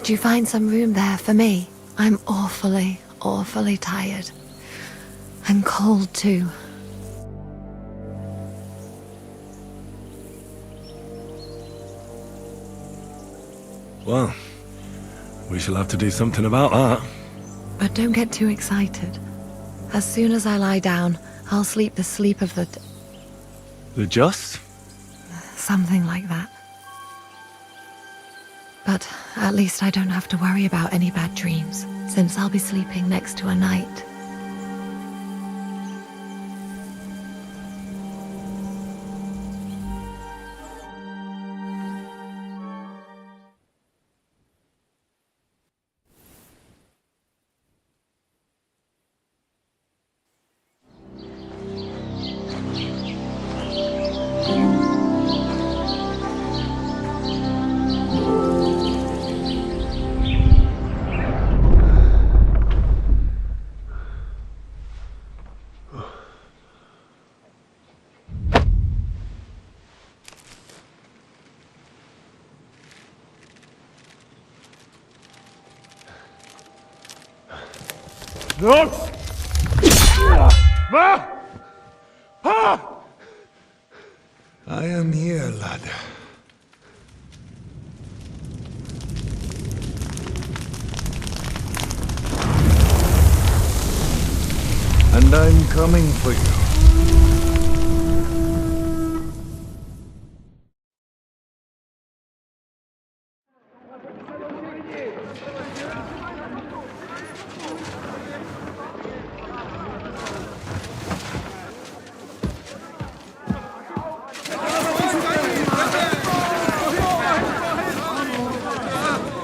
Could you find some room there for me? I'm awfully, awfully tired. And cold too. Well, we shall have to do something about that. But don't get too excited. As soon as I lie down, I'll sleep the sleep of the... The just? something like that. But at least I don't have to worry about any bad dreams, since I'll be sleeping next to a knight. No! I am here, lad. And I'm coming for you.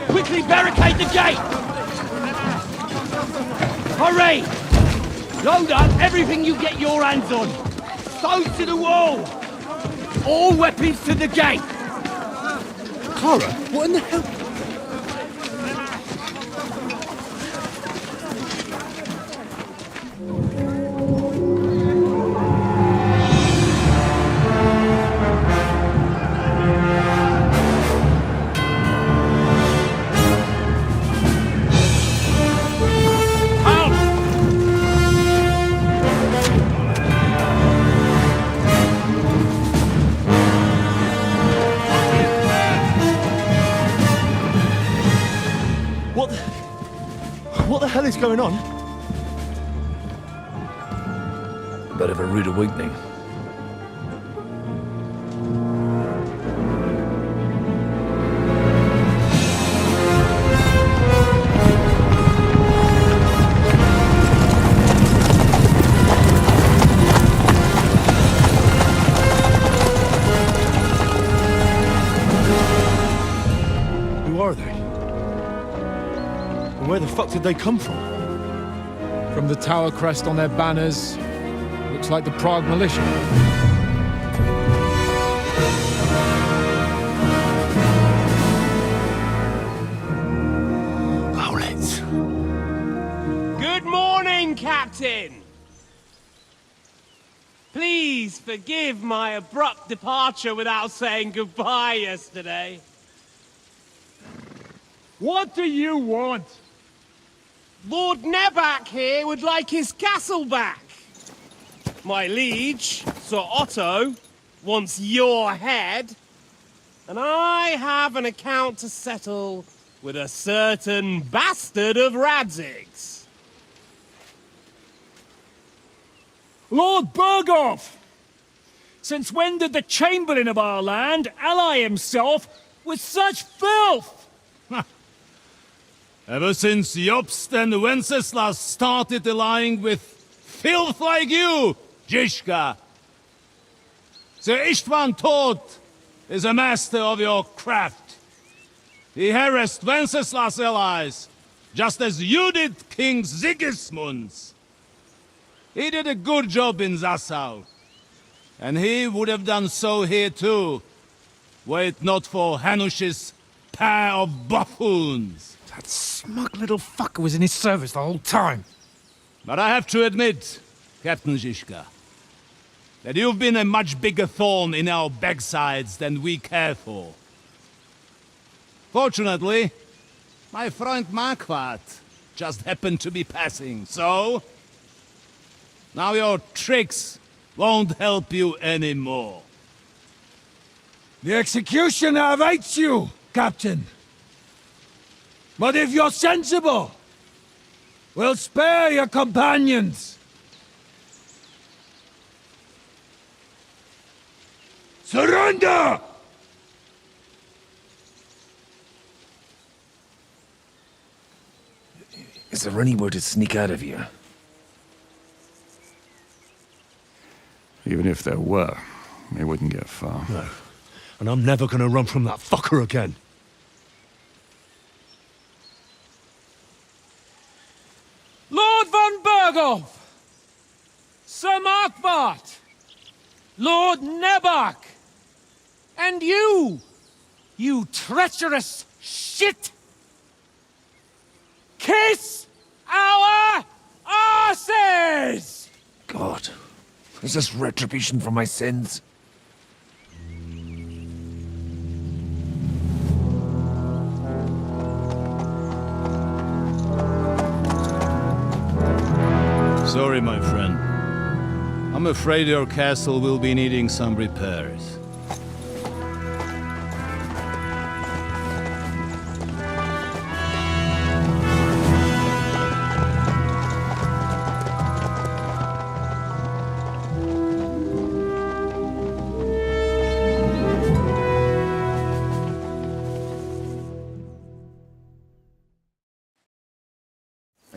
Quickly barricade the gate! Hurry! Load up everything you get your hands on! Stones to the wall! All weapons to the gate! Clara, what in the hell? What the hell is going on? Bit of a rude awakening. Who are they? And where the fuck did they come from? From the tower crest on their banners, looks like the Prague militia. Owlets. Good morning, Captain! Please forgive my abrupt departure without saying goodbye yesterday. What do you want? Lord Nebak here would like his castle back. My liege, Sir Otto, wants your head. And I have an account to settle with a certain bastard of Radzig's. Lord Berghoff! Since when did the Chamberlain of our land ally himself with such filth? Ever since Jobst and Wenceslas started allying with filth like you, Zizka. Sir Istvan Tod is a master of your craft. He harassed Wenceslas' allies, just as you did King Sigismund's. He did a good job in Zassau, and he would have done so here too, were it not for Hanush's pair of buffoons. That smug little fucker was in his service the whole time. But I have to admit, Captain Zizka, that you've been a much bigger thorn in our backsides than we care for. Fortunately, My friend Marquardt just happened to be passing, so... Now your tricks won't help you anymore. The executioner awaits you, Captain. But if you're sensible, we'll spare your companions. Surrender! Is there anywhere to sneak out of here? Even if there were, we wouldn't get far. No. And I'm never gonna run from that fucker again. Lord von Berghoff! Sir Marquardt! Lord Nebach! And you! You treacherous shit! Kiss our asses! God, is this retribution for my sins? Sorry, my friend. I'm afraid your castle will be needing some repairs.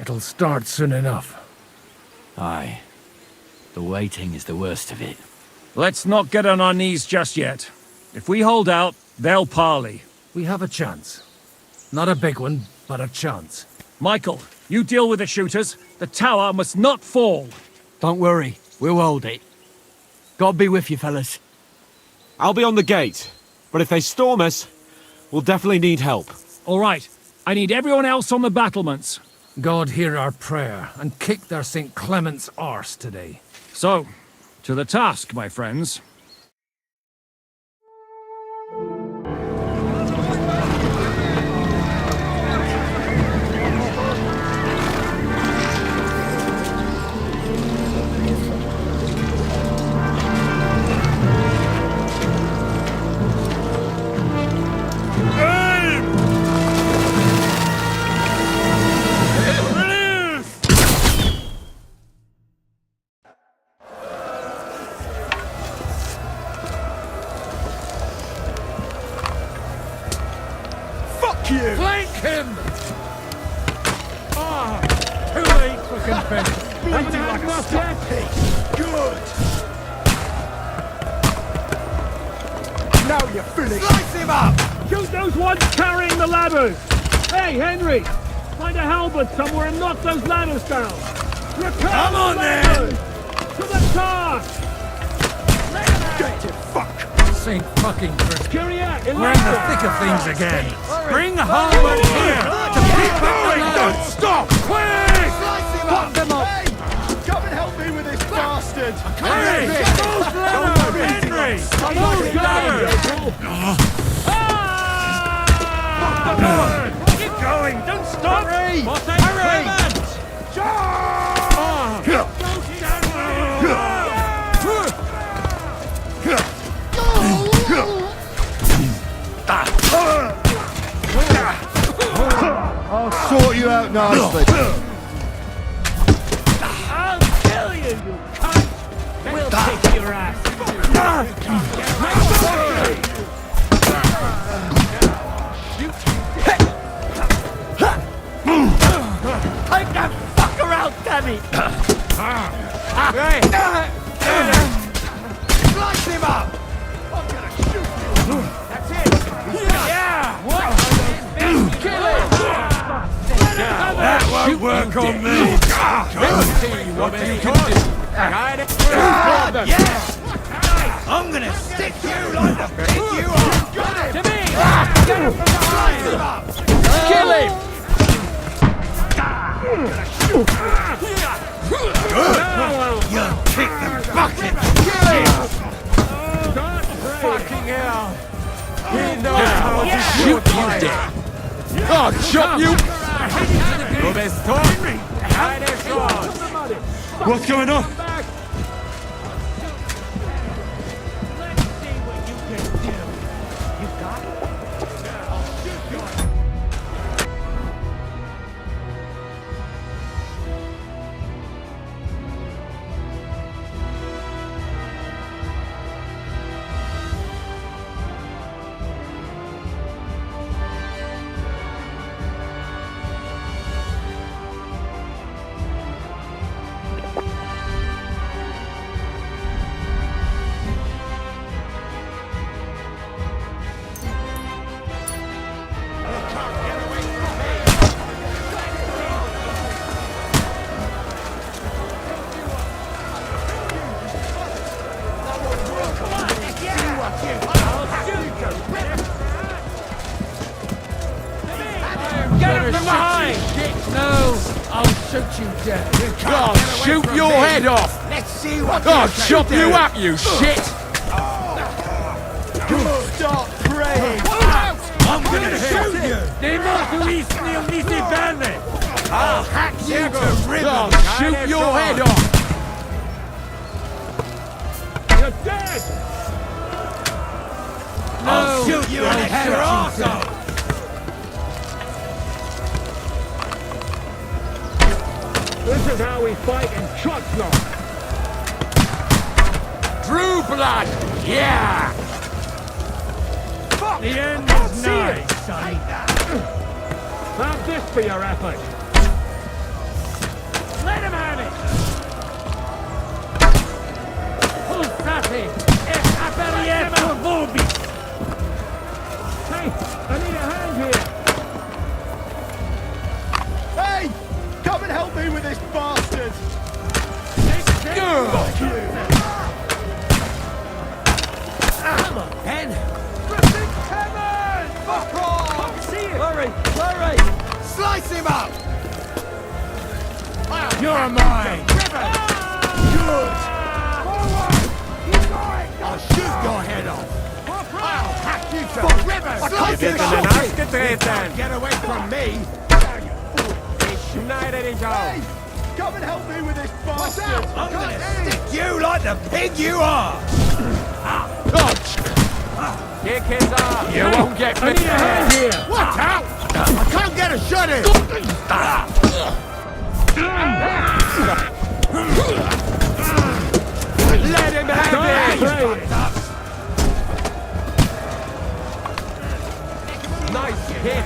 It'll start soon enough. Aye. The waiting is the worst of it. Let's not get on our knees just yet. If we hold out, they'll parley. We have a chance. Not a big one, but a chance. Michael, you deal with the shooters. The tower must not fall. Don't worry, we'll hold it. God be with you, fellas. I'll be on the gate, but if they storm us, we'll definitely need help. All right, I need everyone else on the battlements. God hear our prayer, and kick their St. Clement's arse today. So, to the task, my friends. Flank him! Ah, too late for confession. Bleeding like a stuck pig. Good! Now you're finished! Slice him up! Shoot those ones carrying the ladders! Hey, Henry! Find a halberd somewhere and knock those ladders down! Come on, then! To the task! Get it, fuck! St. fucking Christ. Kyriak, We're in the thick of things again. Bring Halbert here to pick up the Don't ladders. stop! Quick! Slice him up! them up! Hey! Come and help me with this bastard! Hurry! Move ladders! Henry! Move ladders! Keep going! Don't stop! Hurry! I'll sort you out nicely. I'll kill you, you cunt! We'll kick your ass! Take that fucker out, damn it! Slice him up! I'm gonna shoot you! That's it! Yeah! What? Kill him! That won't work on me! What you can do. Yeah! I'm gonna stick you like the pig you are! Got To him! me! Get him from behind! Slice him up! Kill him! You kick the bucket! Kill him! Fucking hell! He knows how to Shoot shoot you fire. dead! Oh, chop you! What's going on? Shoot you dead. Oh, shoot your head off! Let's see what Oh, chop you up, you shit! Stop praying! I'm gonna shoot you! I'll hack you to ribbons! Oh, shoot your head off! You're dead! I'll shoot you and head your arse off! This is how we fight in Choctaw. True blood! Yeah! The end is nigh, son. Have this for your effort. Let him have it! Pulsate! Es aperietto vobis! Hey, I need a hand here! Hey! Come and help me with this bastard! Come on, Ben! Kevin! Fuck off! Come see it! Hurry! Hurry! Slice him up! You're mine! Good! I'll shoot your head off! I'll hack you to ribbons! Slice him up! Get away from me! Hey! Come and help me with this bastard! I'm gonna stick you like the pig you are! You won't get me! Here! Watch out! I can't get a shot in! Let him have it! Nice hit!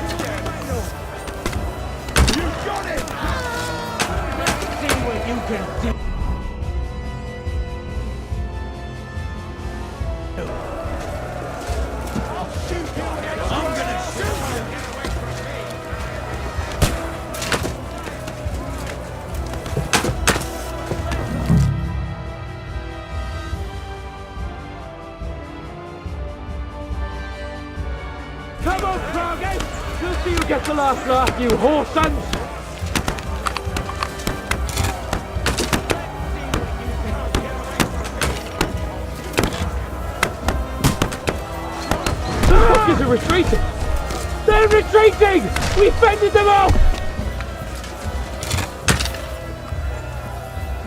You got it! See what you can do! I'm gonna shoot you! Come on, Krauge! Just so you get the last laugh, you whore sons! The fuckers are retreating! They're retreating! We fended them off!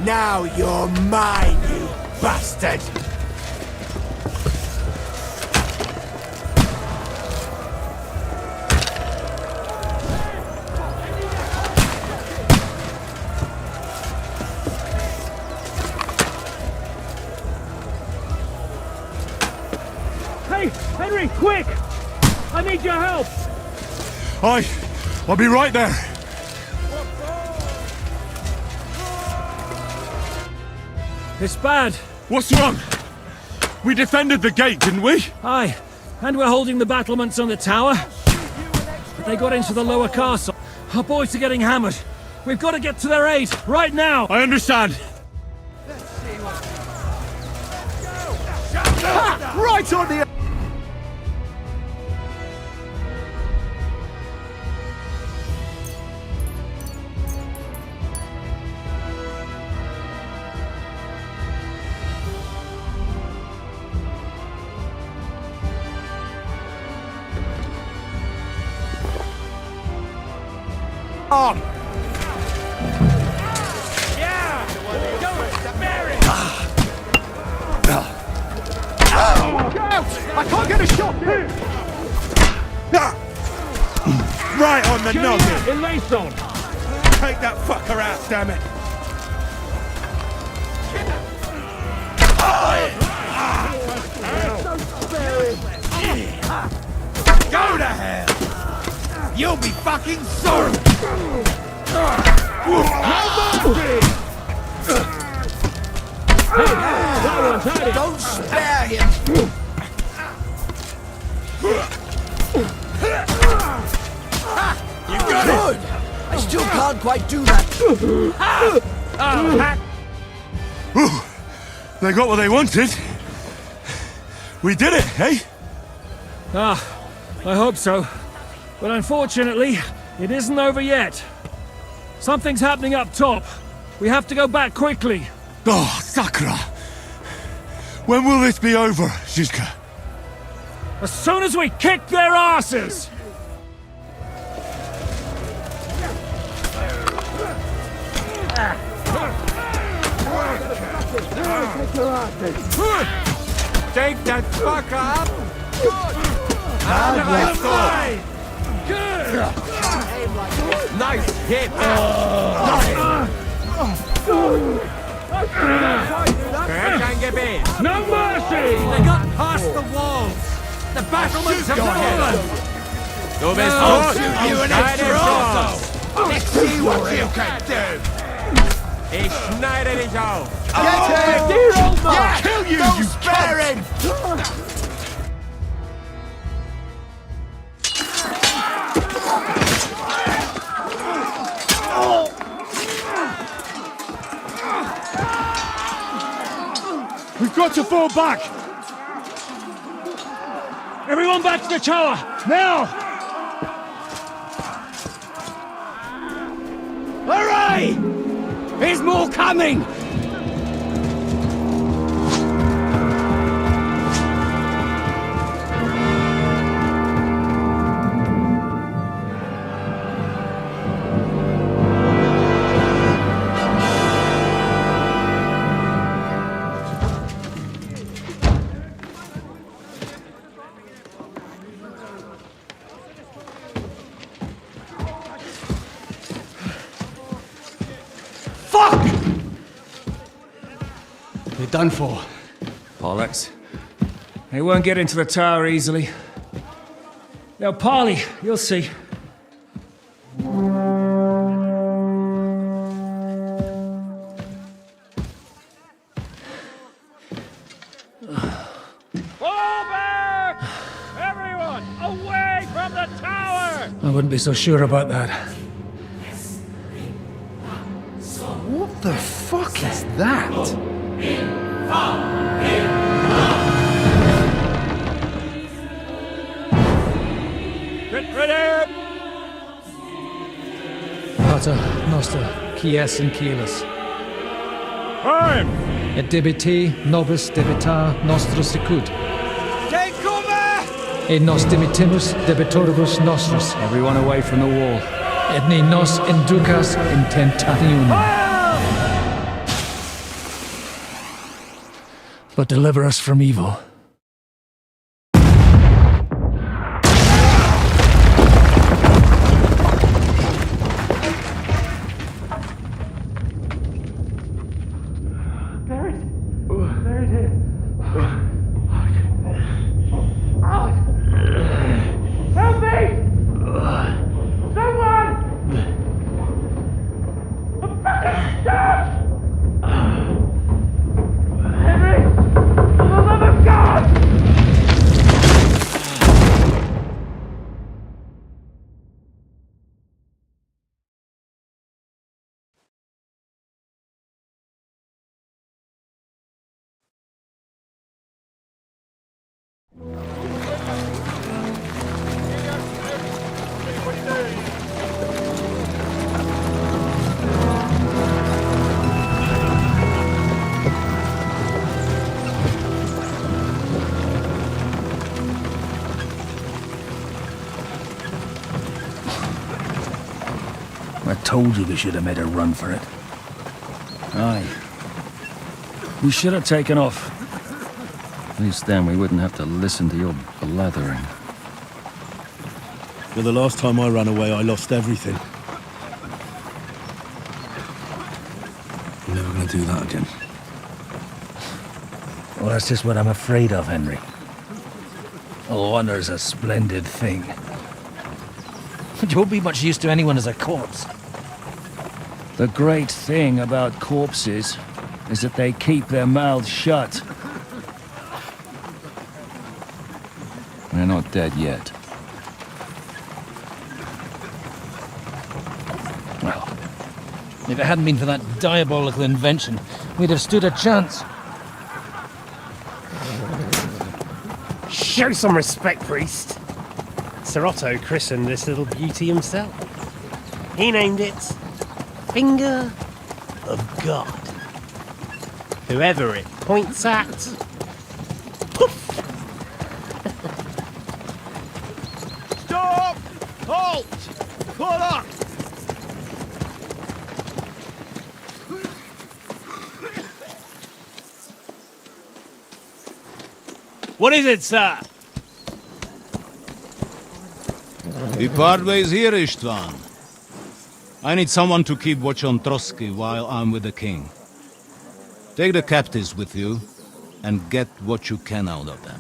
Now you're mine, you bastard! Hey, Henry, quick! I need your help! I'll be right there. It's bad. What's wrong? We defended the gate, didn't we? Aye, and we're holding the battlements on the tower. They got into the lower castle. Our boys are getting hammered. We've got to get to their aid, right now! I understand. Right on the... on! I can't get a shot in! Right on the noggin! In lane zone! Take that fucker out, damn it! Go to hell! You'll be fucking sorry! Don't spare him! You got it! I still can't quite do that. They got what they wanted. We did it, eh? I hope so. But unfortunately, it isn't over yet. Something's happening up top. We have to go back quickly. Oh, Sakura! When will this be over, Zizka? As soon as we kick their asses! Take that fucker up! Nice hit! No mercy! They got past the walls! The battlements have fallen! I'll shoot you an extra also! Let's see what you can do! Ich schneide dich auf! Get him! Yeah, kill you, you spare him! We've got to fall back! Everyone back to the tower! Now! Hooray! There's more coming! You're done for. Bollocks. They won't get into the tower easily. Now, Parley, you'll see. Fall back! Everyone, away from the tower! I wouldn't be so sure about that. What the fuck is that? Get ready! Pater Noster, Quies and Quielis. Time! Et debite nobis debitar nostros sicut. Take cover! Et nos dimitimus debitoribus nostros. Everyone away from the wall. Et ne nos inducas in tentationem. But deliver us from evil. Help me! Someone! I'm fucking stuck! Henry! For the love of God! told you we should have made a run for it. Aye. We should have taken off. At least then we wouldn't have to listen to your blathering. Well, the last time I ran away, I lost everything. I'm never gonna do that again. Well, that's just what I'm afraid of, Henry. Honor's a splendid thing. But you won't be much use to anyone as a corpse. The great thing about corpses is that they keep their mouths shut. They're not dead yet. Well, if it hadn't been for that diabolical invention, we'd have stood a chance. Show some respect, priest. Sir Otto christened this little beauty himself. He named it Finger of God. Whoever it points at, poof! Stop! Halt! Pull up! What is it, sir? We part ways here, Istvan. I need someone to keep watch on Trotsky while I'm with the king. Take the captives with you, and get what you can out of them.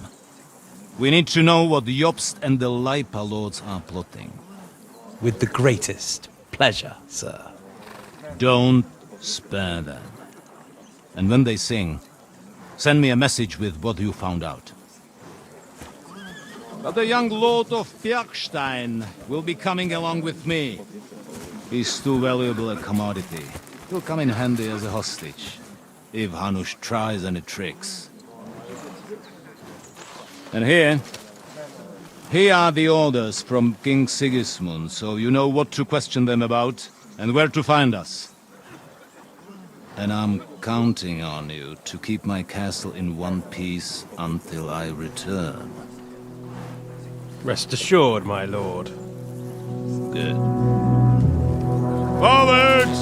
We need to know what the Jobst and the Leipa lords are plotting. With the greatest pleasure, sir. Don't spare them. And when they sing, send me a message with what you found out. But the young lord of Bjergstein will be coming along with me. He's too valuable a commodity. He'll come in handy as a hostage, if Hanush tries any tricks. And here are the orders from King Sigismund, so you know what to question them about, and where to find us. And I'm counting on you to keep my castle in one piece until I return. Rest assured, my lord. Good. Forwards!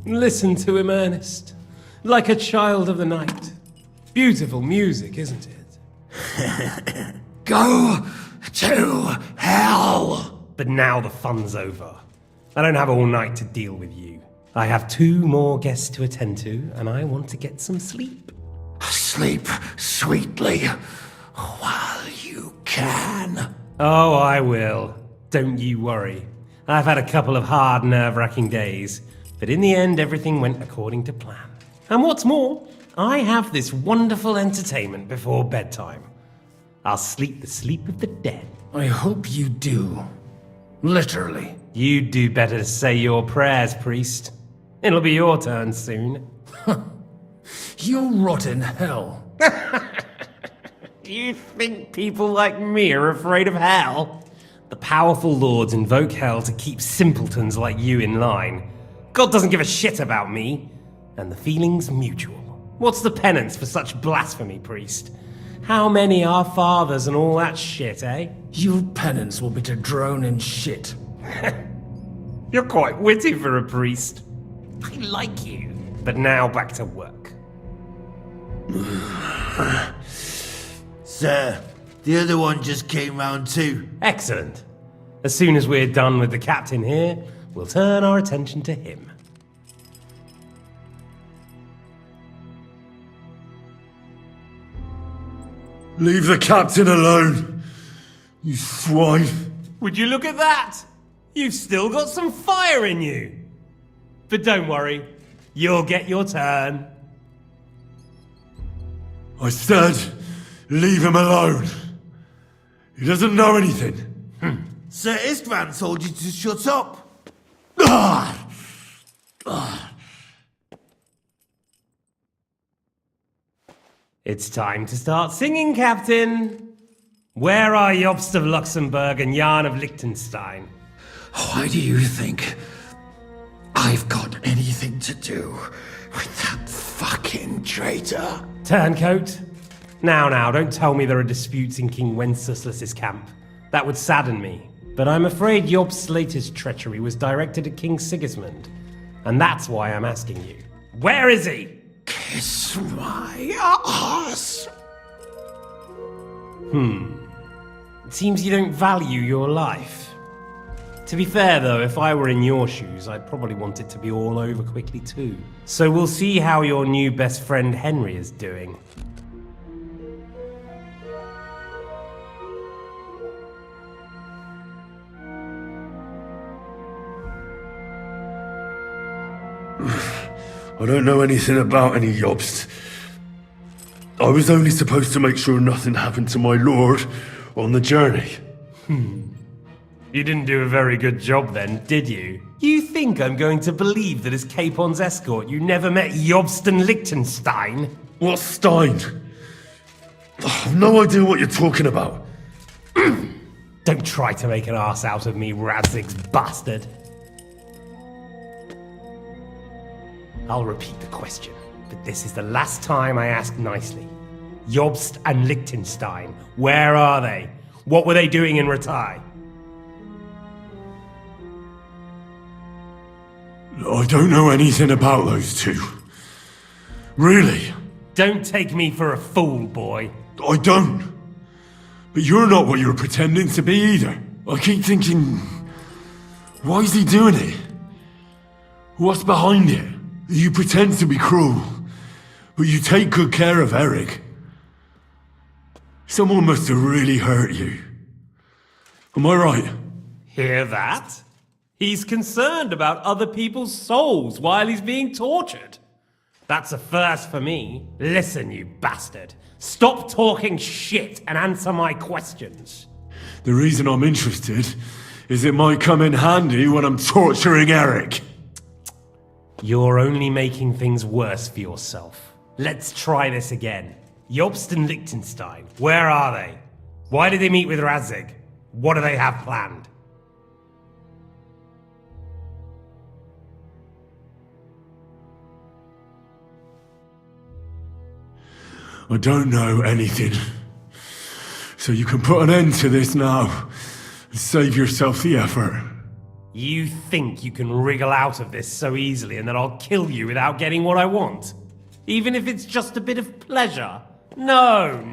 Listen to him, Ernest. Like a child of the night. Beautiful music, isn't it? Go to hell! But now the fun's over. I don't have all night to deal with you. I have 2 more guests to attend to, and I want to get some sleep. Sleep sweetly while you can. Oh, I will. Don't you worry. I've had a couple of hard, nerve-wracking days, but in the end, everything went according to plan. And what's more, I have this wonderful entertainment before bedtime. I'll sleep the sleep of the dead. I hope you do. Literally. You'd do better to say your prayers, priest. It'll be your turn soon. You'll rot in hell. Do you think people like me are afraid of hell? The powerful lords invoke hell to keep simpletons like you in line. God doesn't give a shit about me. And the feeling's mutual. What's the penance for such blasphemy, priest? How many are fathers and all that shit, eh? Your penance will be to drown in shit. You're quite witty for a priest. I like you. But now back to work. Sir, the other one just came round too. Excellent. As soon as we're done with the captain here, we'll turn our attention to him. Leave the captain alone, you swine. Would you look at that? You've still got some fire in you. But don't worry, you'll get your turn. I said, leave him alone. He doesn't know anything. Sir Istvan told you to shut up. It's time to start singing, Captain. Where are Jobst of Luxembourg and Jan of Liechtenstein? Why do you think I've got anything to do with that fucking traitor. Turncoat? Now, don't tell me there are disputes in King Wenceslas's camp. That would sadden me. But I'm afraid Jobst's latest treachery was directed at King Sigismund. And that's why I'm asking you. Where is he? Kiss my ass. It seems you don't value your life. To be fair though, if I were in your shoes, I'd probably want it to be all over quickly too. So we'll see how your new best friend Henry is doing. I don't know anything about any Jobst. I was only supposed to make sure nothing happened to my lord on the journey. You didn't do a very good job then, did you? You think I'm going to believe that as Capon's escort you never met Jobst and Liechtenstein? What Stein? I've no idea what you're talking about. Don't try to make an ass out of me, Radzig's bastard. I'll repeat the question, but this is the last time I ask nicely. Jobst and Liechtenstein, where are they? What were they doing in Ratai? I don't know anything about those two. Really? Don't take me for a fool, boy. I don't. But you're not what you're pretending to be either. I keep thinking, why is he doing it? What's behind it? You pretend to be cruel, but you take good care of Eric. Someone must have really hurt you. Am I right? Hear that? He's concerned about other people's souls while he's being tortured. That's a first for me. Listen, you bastard. Stop talking shit and answer my questions. The reason I'm interested is it might come in handy when I'm torturing Eric. You're only making things worse for yourself. Let's try this again. Jobst and Liechtenstein, where are they? Why did they meet with Radzig? What do they have planned? I don't know anything. So you can put an end to this now and save yourself the effort. You think you can wriggle out of this so easily and that I'll kill you without getting what I want? Even if it's just a bit of pleasure? No.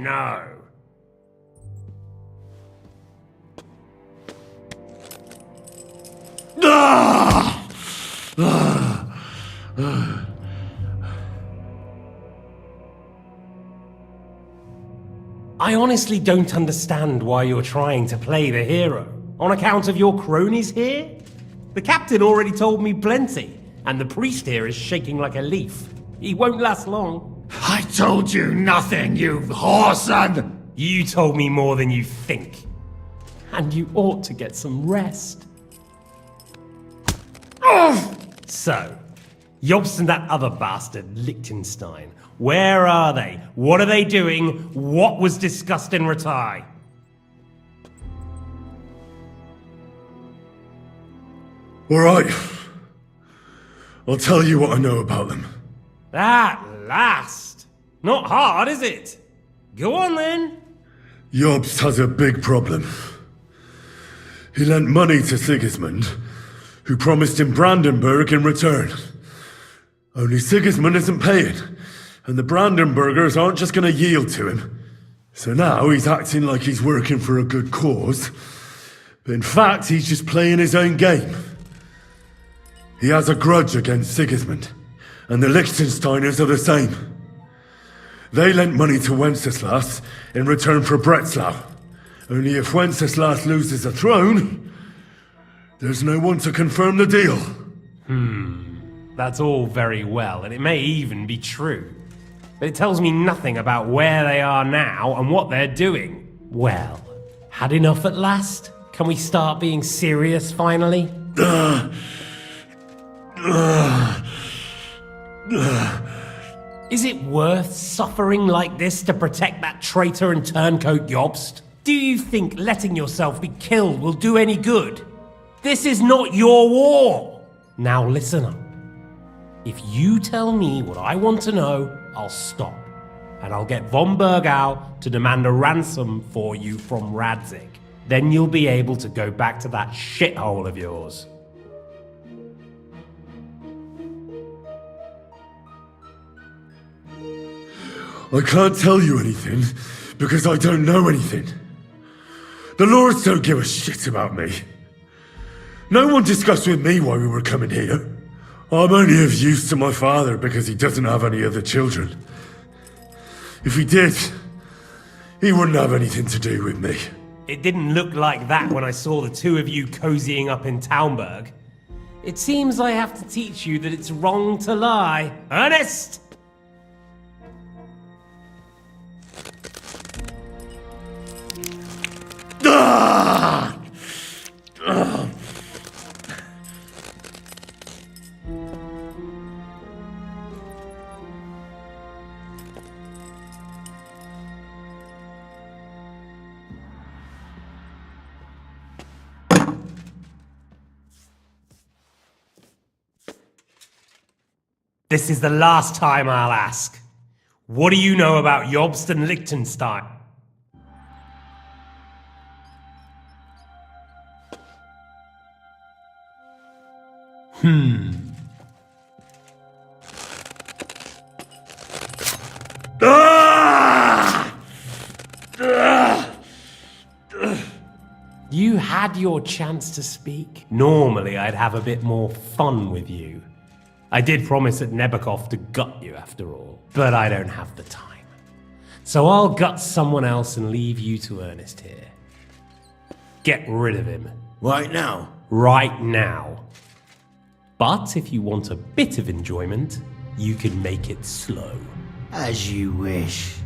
I honestly don't understand why you're trying to play the hero. On account of your cronies here? The captain already told me plenty, and the priest here is shaking like a leaf. He won't last long. I told you nothing, you whoreson! You told me more than you think. And you ought to get some rest. So, Jobst and that other bastard, Liechtenstein, where are they? What are they doing? What was discussed in Ratai? All right. I'll tell you what I know about them. At last! Not hard, is it? Go on then. Jobst has a big problem. He lent money to Sigismund, who promised him Brandenburg in return. Only Sigismund isn't paying, and the Brandenburgers aren't just going to yield to him. So now he's acting like he's working for a good cause, but in fact he's just playing his own game. He has a grudge against Sigismund, and the Liechtensteiners are the same. They lent money to Wenceslas in return for Breslau. Only if Wenceslas loses the throne, there's no one to confirm the deal. That's all very well, and it may even be true. But it tells me nothing about where they are now and what they're doing. Well, had enough at last? Can we start being serious finally? Is it worth suffering like this to protect that traitor and turncoat Jobst? Do you think letting yourself be killed will do any good? This is not your war! Now listen up. If you tell me what I want to know, I'll stop. And I'll get von Bergau to demand a ransom for you from Radzig. Then you'll be able to go back to that shithole of yours. I can't tell you anything because I don't know anything. The Lords don't give a shit about me. No one discussed with me why we were coming here. I'm only of use to my father because he doesn't have any other children. If he did, he wouldn't have anything to do with me. It didn't look like that when I saw the two of you cozying up in Talmberg. It seems I have to teach you that it's wrong to lie. Ernest! Ah! Ah! This is the last time I'll ask. What do you know about Jobst and Liechtenstein? You had your chance to speak. Normally, I'd have a bit more fun with you. I did promise at Nebakov to gut you after all, but I don't have the time. So I'll gut someone else and leave you to Ernest here. Get rid of him. Right now? Right now. But if you want a bit of enjoyment, you can make it slow. As you wish.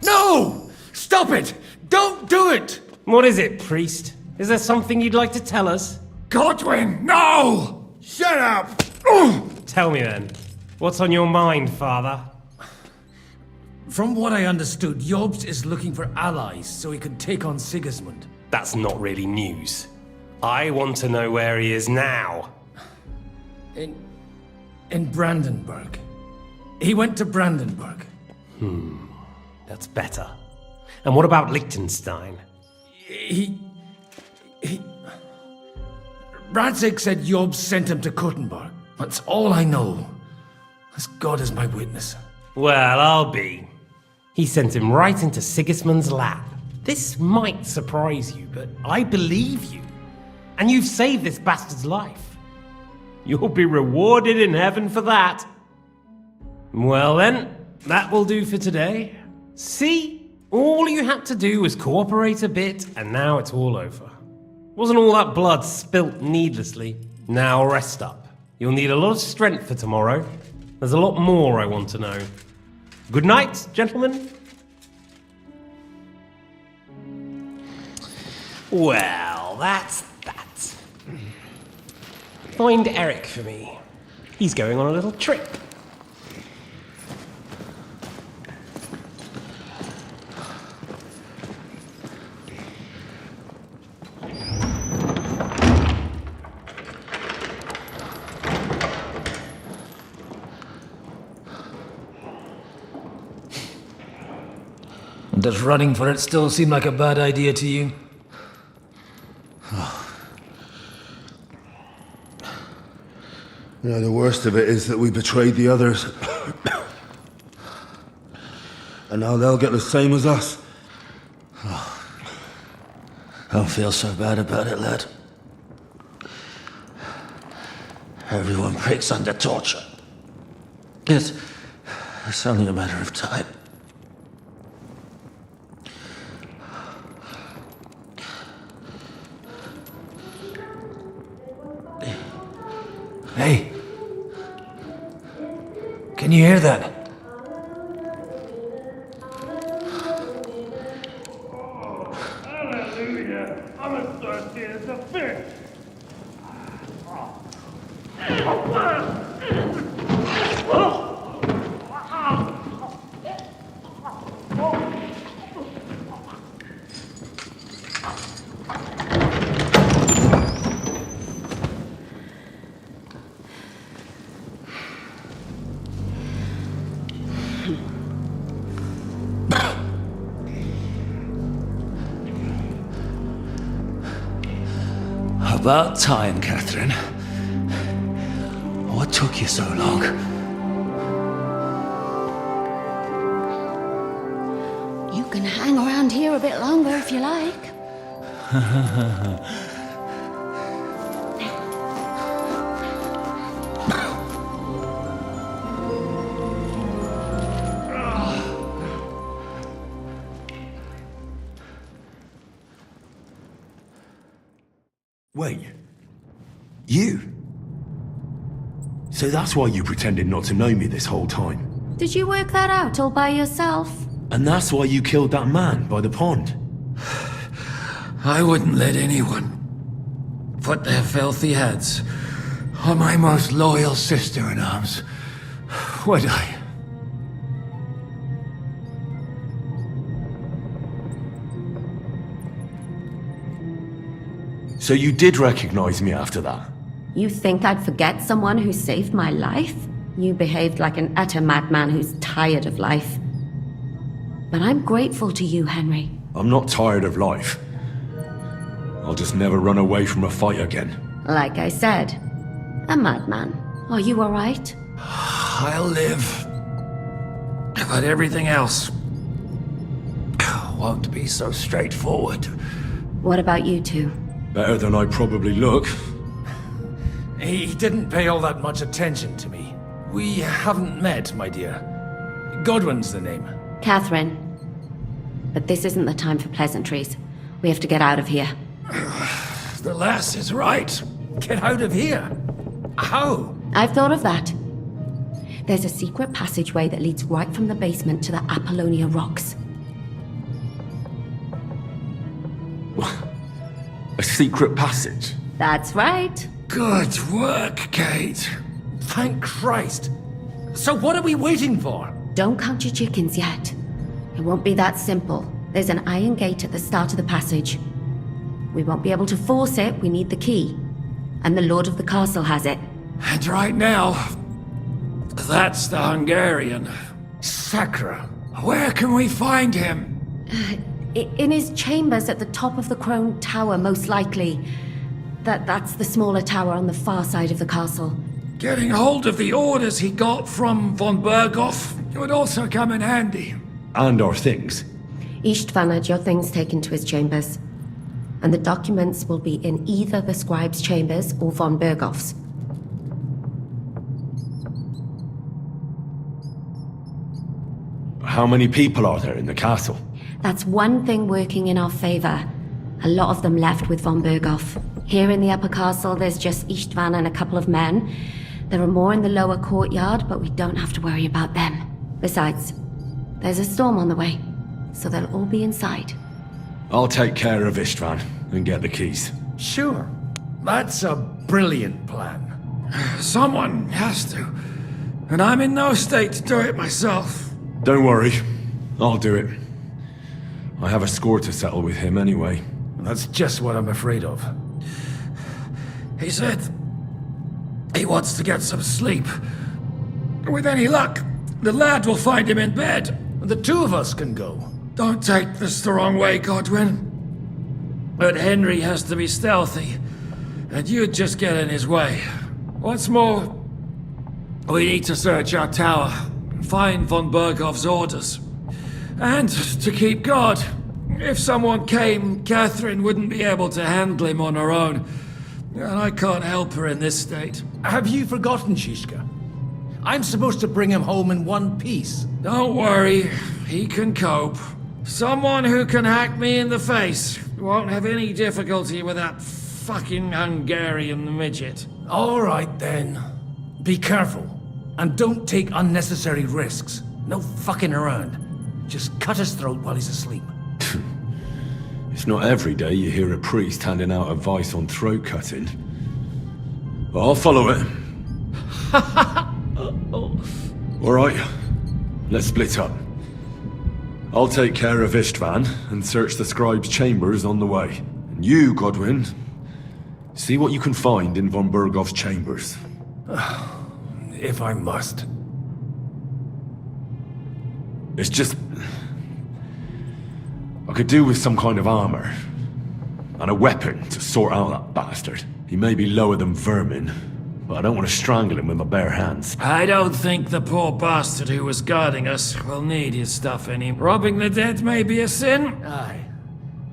No! Stop it! Don't do it! What is it, priest? Is there something you'd like to tell us? Godwin, no! Shut up! Tell me then. What's on your mind, father? From what I understood, Jobst is looking for allies so he can take on Sigismund. That's not really news. I want to know where he is now. In Brandenburg. He went to Brandenburg. That's better. And what about Liechtenstein? Radzig said Jobst sent him to Kuttenberg. That's all I know. As God is my witness. Well, I'll be. He sent him right into Sigismund's lap. This might surprise you, but I believe you. And you've saved this bastard's life. You'll be rewarded in heaven for that. Well then, that will do for today. See? All you had to do was cooperate a bit, and now it's all over. Wasn't all that blood spilt needlessly? Now rest up. You'll need a lot of strength for tomorrow. There's a lot more I want to know. Good night, gentlemen. Well, that's that. Find Eric for me. He's going on a little trip. Does running for it still seem like a bad idea to you? You know, the worst of it is that we betrayed the others. And now they'll get the same as us. Don't feel so bad about it, lad. Everyone breaks under torture. It's only a matter of time. Hey! Can you hear that? Hallelujah! I'm as thirsty as a fish! About time, Catherine. What took you so long? You can hang around here a bit longer if you like. Wait. You? So that's why you pretended not to know me this whole time? Did you work that out all by yourself? And that's why you killed that man by the pond? I wouldn't let anyone put their filthy heads on my most loyal sister-in-arms, would I? So you did recognize me after that? You think I'd forget someone who saved my life? You behaved like an utter madman who's tired of life. But I'm grateful to you, Henry. I'm not tired of life. I'll just never run away from a fight again. Like I said, a madman. Are you alright? I'll live. But everything else won't be so straightforward. What about you two? Better than I probably look. He didn't pay all that much attention to me. We haven't met, my dear. Godwin's the name. Catherine. But this isn't the time for pleasantries. We have to get out of here. The lass is right. Get out of here. How? I've thought of that. There's a secret passageway that leads right from the basement to the Apollonia Rocks. A secret passage? That's right. Good work, Kate. Thank Christ. So what are we waiting for? Don't count your chickens yet. It won't be that simple. There's an iron gate at the start of the passage. We won't be able to force it, we need the key. And the Lord of the Castle has it. And right now, that's the Hungarian. Sacra. Where can we find him? In his chambers at the top of the Crone Tower, most likely. That's the smaller tower on the far side of the castle. Getting hold of the orders he got from von Berghoff would also come in handy. And our things. Istvan had your things taken to his chambers. And the documents will be in either the scribe's chambers or von Berghoff's. How many people are there in the castle? That's one thing working in our favor. A lot of them left with von Berghoff. Here in the upper castle, there's just Istvan and a couple of men. There are more in the lower courtyard, but we don't have to worry about them. Besides, there's a storm on the way, so they'll all be inside. I'll take care of Istvan and get the keys. Sure. That's a brilliant plan. Someone has to. And I'm in no state to do it myself. Don't worry. I'll do it. I have a score to settle with him anyway. That's just what I'm afraid of. He said he wants to get some sleep. With any luck, the lad will find him in bed. The two of us can go. Don't take this the wrong way, Godwin. But Henry has to be stealthy, and you'd just get in his way. What's more, we need to search our tower and find von Berghoff's orders. And to keep guard. If someone came, Catherine wouldn't be able to handle him on her own. And I can't help her in this state. Have you forgotten, Shishka? I'm supposed to bring him home in one piece. Don't worry, he can cope. Someone who can hack me in the face won't have any difficulty with that fucking Hungarian midget. All right, then. Be careful. And don't take unnecessary risks. No fucking around. Just cut his throat while he's asleep. It's not every day you hear a priest handing out advice on throat cutting. But I'll follow it. Alright, let's split up. I'll take care of Istvan and search the scribe's chambers on the way. And you, Godwin, see what you can find in von Berghoff's chambers. If I must. It's just... I could do with some kind of armor. And a weapon to sort out that bastard. He may be lower than vermin, but I don't want to strangle him with my bare hands. I don't think the poor bastard who was guarding us will need his stuff anymore. Robbing the dead may be a sin. Aye.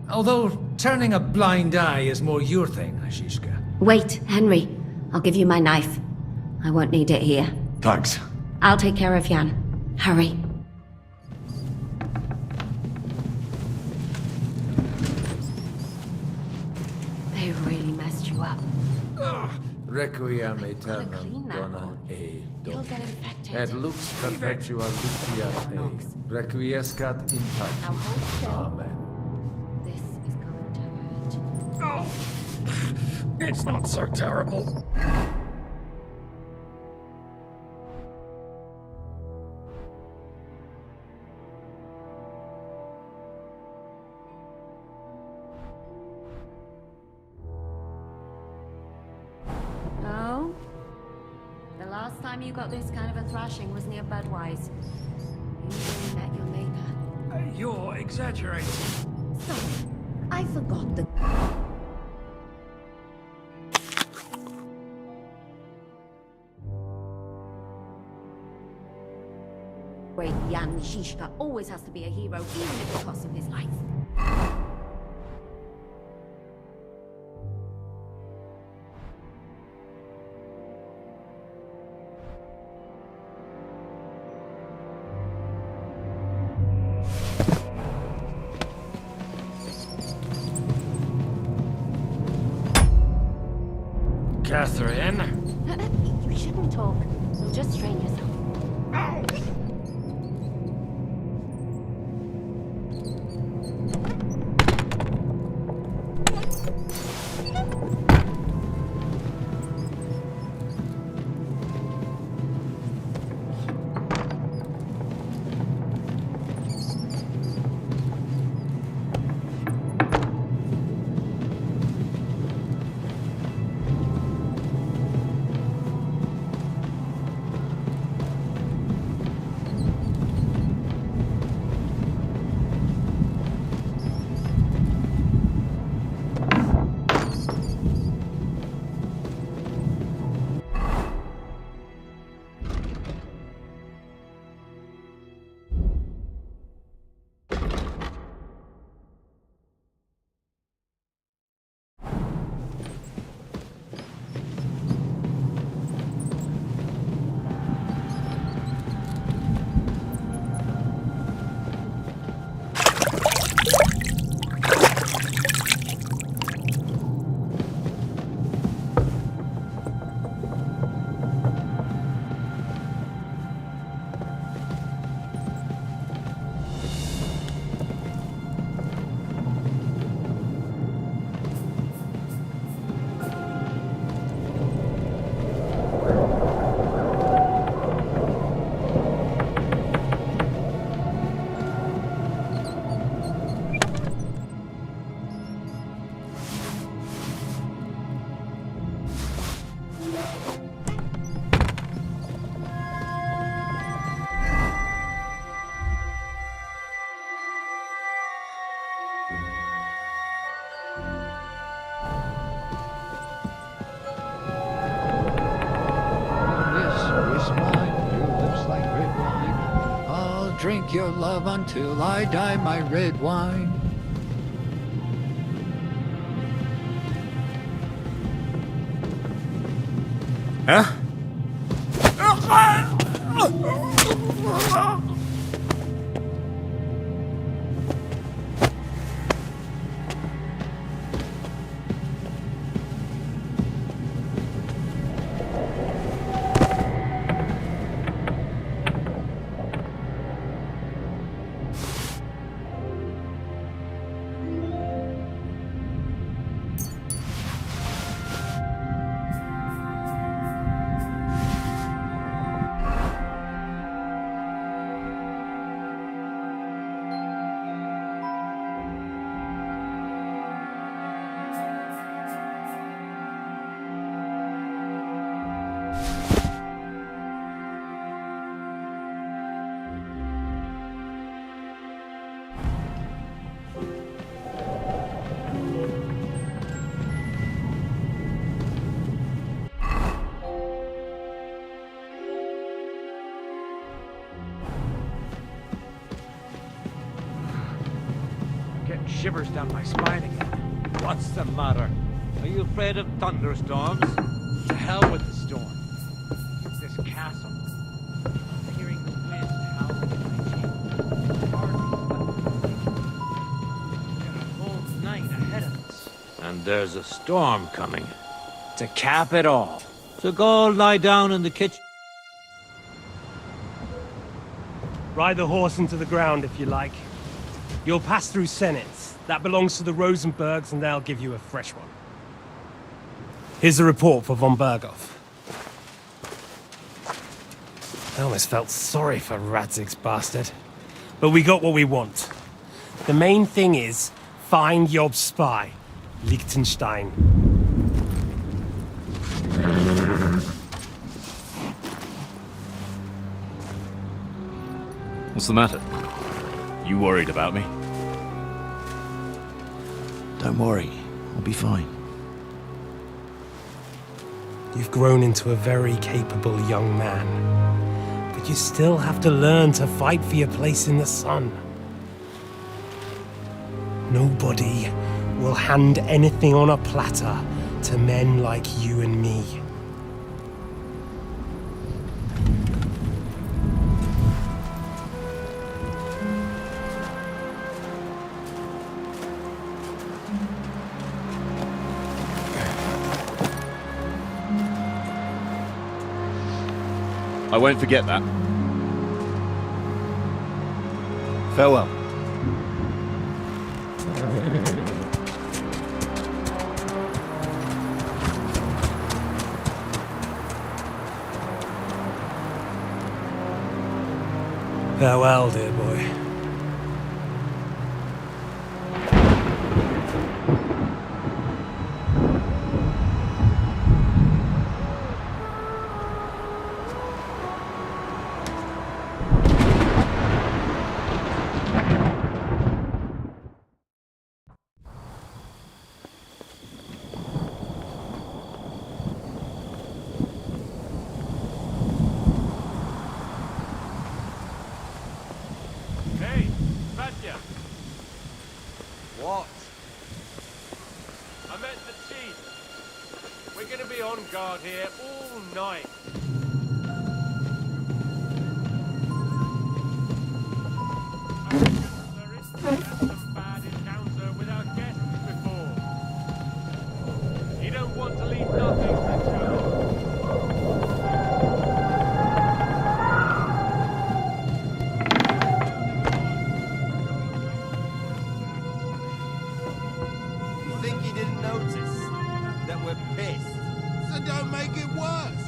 Although turning a blind eye is more your thing, Zizka. Wait, Henry. I'll give you my knife. I won't need it here. Thanks. I'll take care of Jan. Hurry. They really messed you up. Requiem clean aeternam that dona one. e You'll dom. get infected. Et lux perpetua lucia e. Requiescat in Now pace. hold still. Amen. This is going to hurt. Oh, it's not so terrible. Oh? The last time you got this kind of a thrashing was near Budwise. You really met your maker. You're exaggerating. Sorry, I forgot the... Great Jan Zizka always has to be a hero, even if it costs him his life. Catherine? You shouldn't talk. You'll just strain yourself. Drink your love until I die, my red wine. Huh? shivers down my spine again. What's the matter? Are you afraid of thunderstorms? To hell with the storm. It's this castle. Hearing the wind howling in my cheek. There's a whole night ahead of us. And there's a storm coming. To cap it all. So go lie down in the kitchen. Ride the horse into the ground if you like. You'll pass through Senates. That belongs to the Rosenbergs, and they'll give you a fresh one. Here's a report for von Berghoff. I almost felt sorry for Radzig's bastard. But we got what we want. The main thing is, find Job's spy, Liechtenstein. What's the matter? You worried about me? Don't worry, I'll be fine. You've grown into a very capable young man. But you still have to learn to fight for your place in the sun. Nobody will hand anything on a platter to men like you and me. I won't forget that. Farewell. Farewell, dear boy. Hey, Katya. What? I met the chief. We're gonna be on guard here all night. There is some bad encounter with our guests before. You don't want to leave nothing to show. You think he didn't notice that we're pissed? So don't make it worse.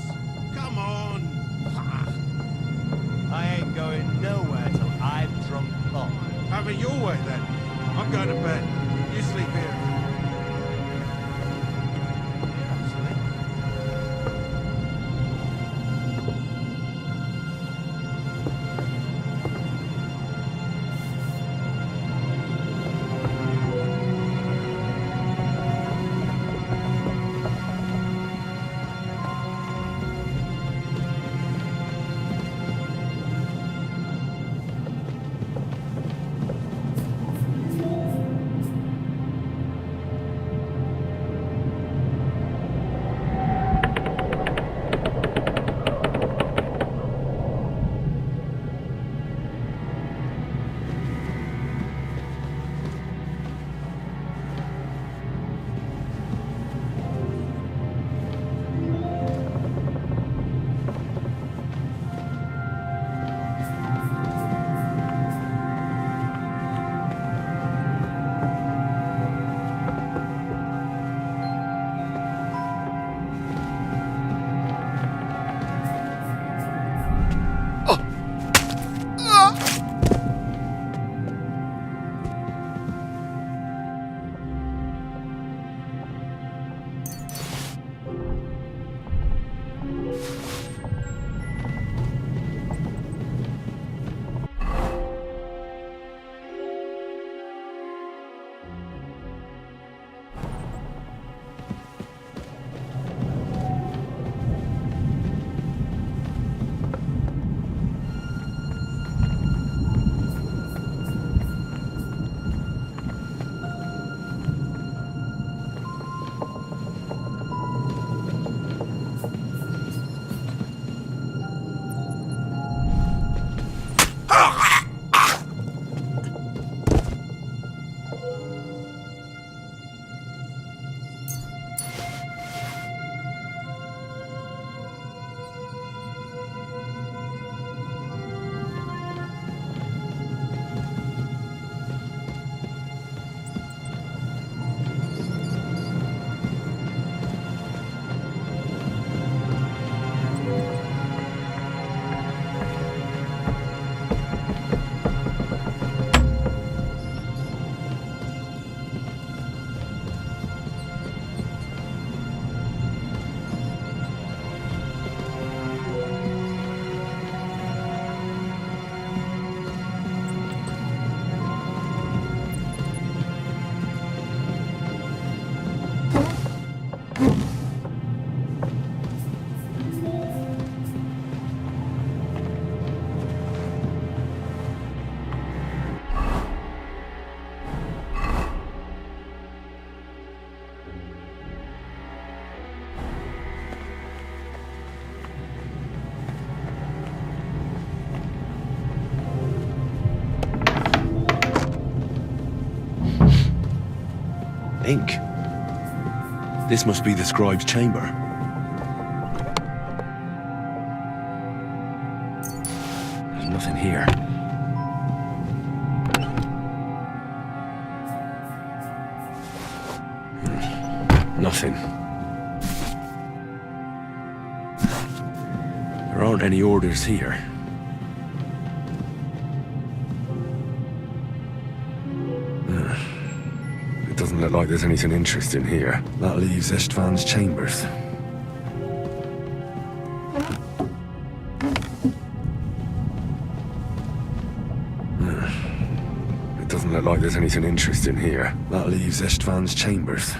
Come on. I ain't going nowhere till I've drunk up. Have it your way then. I'm going to bed. You sleep here. Ink. This must be the scribe's chamber. There's nothing here. Nothing. There aren't any orders here. It doesn't look like there's anything interesting here. That leaves Istvan's chambers. It doesn't look like there's anything interesting here. That leaves Istvan's chambers.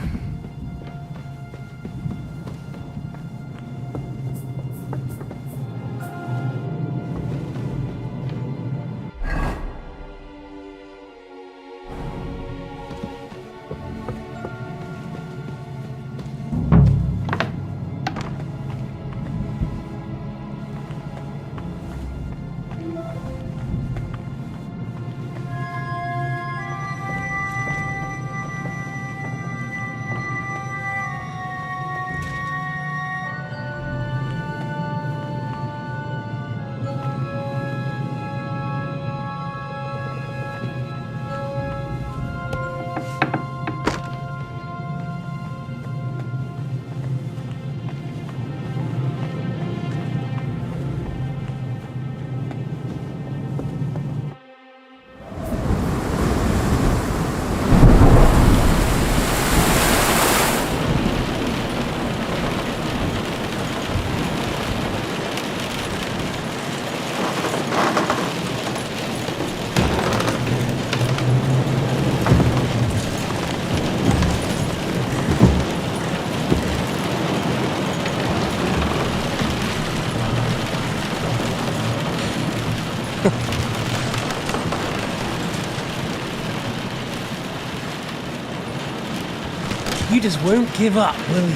You just won't give up, will you?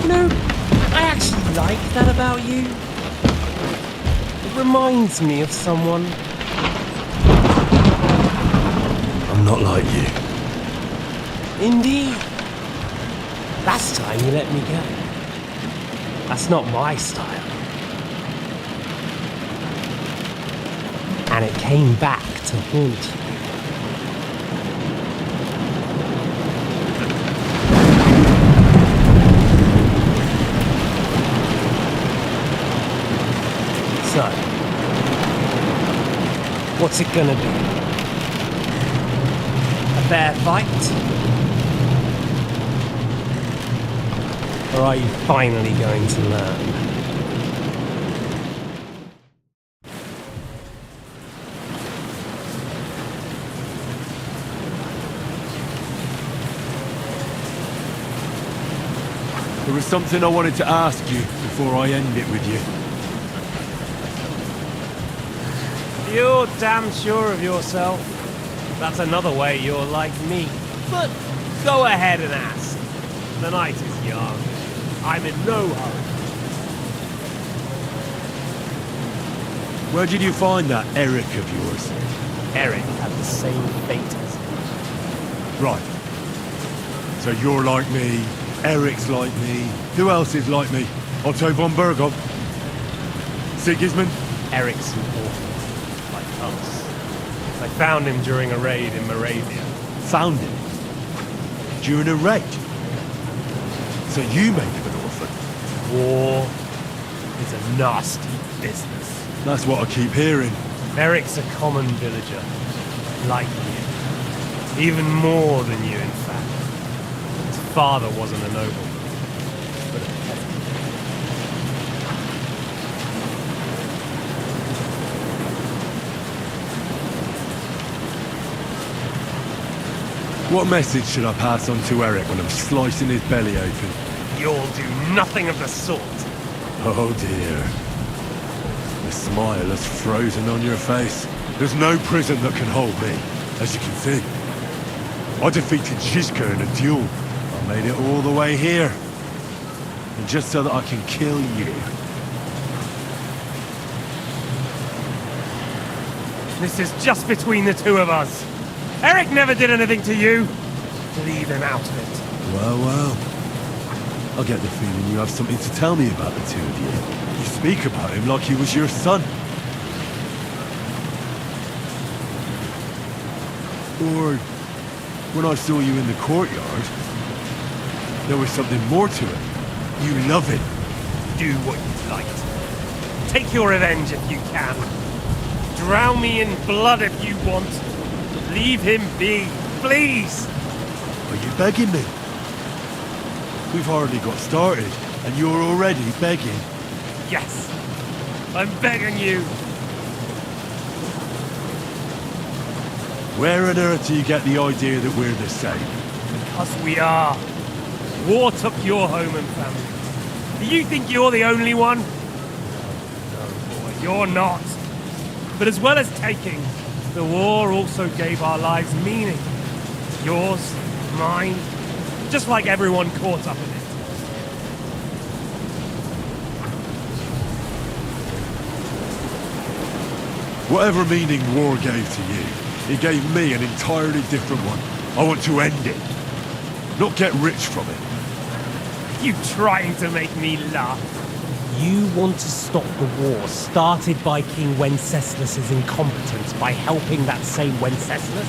You know, I actually like that about you. It reminds me of someone. I'm not like you. Indeed. Last time you let me go. That's not my style. And it came back to haunt me. So, what's it gonna be? A fair fight? Or are you finally going to learn? There was something I wanted to ask you before I end it with you. You're damn sure of yourself. That's another way you're like me. But go ahead and ask. The night is young. I'm in no hurry. Where did you find that Eric of yours? Eric had the same fate as me. Right. So you're like me, Eric's like me. Who else is like me? Otto von Berghoff? Sigismund? Eric's an orphan, like us. I found him during a raid in Moravia. Found him? During a raid? So you made him an orphan? War is a nasty business. That's what I keep hearing. Eric's a common villager, like you. Even more than you, in fact. His father wasn't a nobleman, but a peasant. What message should I pass on to Eric when I'm slicing his belly open? You'll do nothing of the sort. Oh dear. The smile is frozen on your face. There's no prison that can hold me, as you can see. I defeated Zizka in a duel. I made it all the way here. And just so that I can kill you. This is just between the two of us. Eric never did anything to you. Leave him out of it. Well, well. I get the feeling you have something to tell me about the two of you. You speak about him like he was your son. Or, when I saw you in the courtyard, there was something more to it. You love him. Do what you like. Take your revenge if you can. Drown me in blood if you want. Leave him be, please. Are you begging me? We've hardly got started, and you're already begging. Yes, I'm begging you. Where on earth do you get the idea that we're the same? Because we are. War took your home and family. Do you think you're the only one? No, boy, you're not. But as well as taking, the war also gave our lives meaning. Yours, mine, just like everyone caught up in it. Whatever meaning war gave to you, it gave me an entirely different one. I want to end it, not get rich from it. You trying to make me laugh? You want to stop the war started by King Wenceslas's incompetence by helping that same Wenceslas?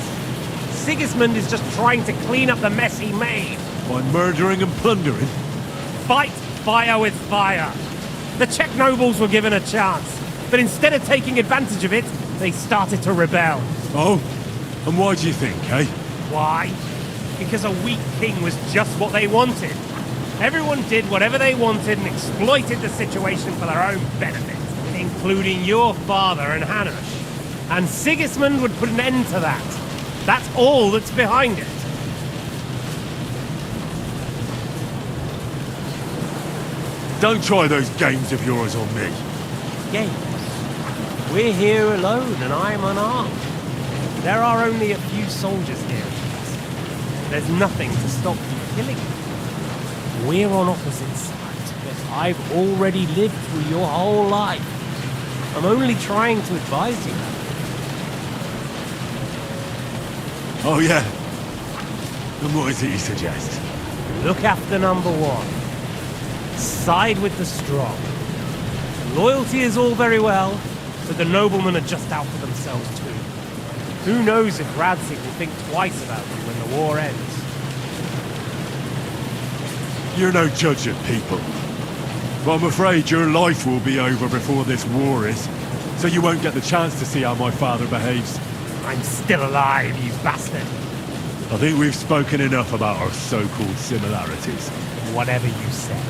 Sigismund is just trying to clean up the mess he made. By murdering and plundering? Fight fire with fire. The Czech nobles were given a chance, but instead of taking advantage of it, they started to rebel. Oh? And why do you think, eh? Why? Because a weak king was just what they wanted. Everyone did whatever they wanted and exploited the situation for their own benefit, including your father and Hanush. And Sigismund would put an end to that. That's all that's behind it. Don't try those games of yours on me. Games? We're here alone and I'm unarmed. There are only a few soldiers here. There's nothing to stop you killing me. We're on opposite sides, but I've already lived through your whole life. I'm only trying to advise you. Oh yeah? And what is it you suggest? Look after number one. Side with the strong. Loyalty is all very well, but the noblemen are just out for themselves too. Who knows if Radzig will think twice about you when the war ends. You're no judge of people. But I'm afraid your life will be over before this war is, so you won't get the chance to see how my father behaves. I'm still alive, you bastard. I think we've spoken enough about our so-called similarities. Whatever you said.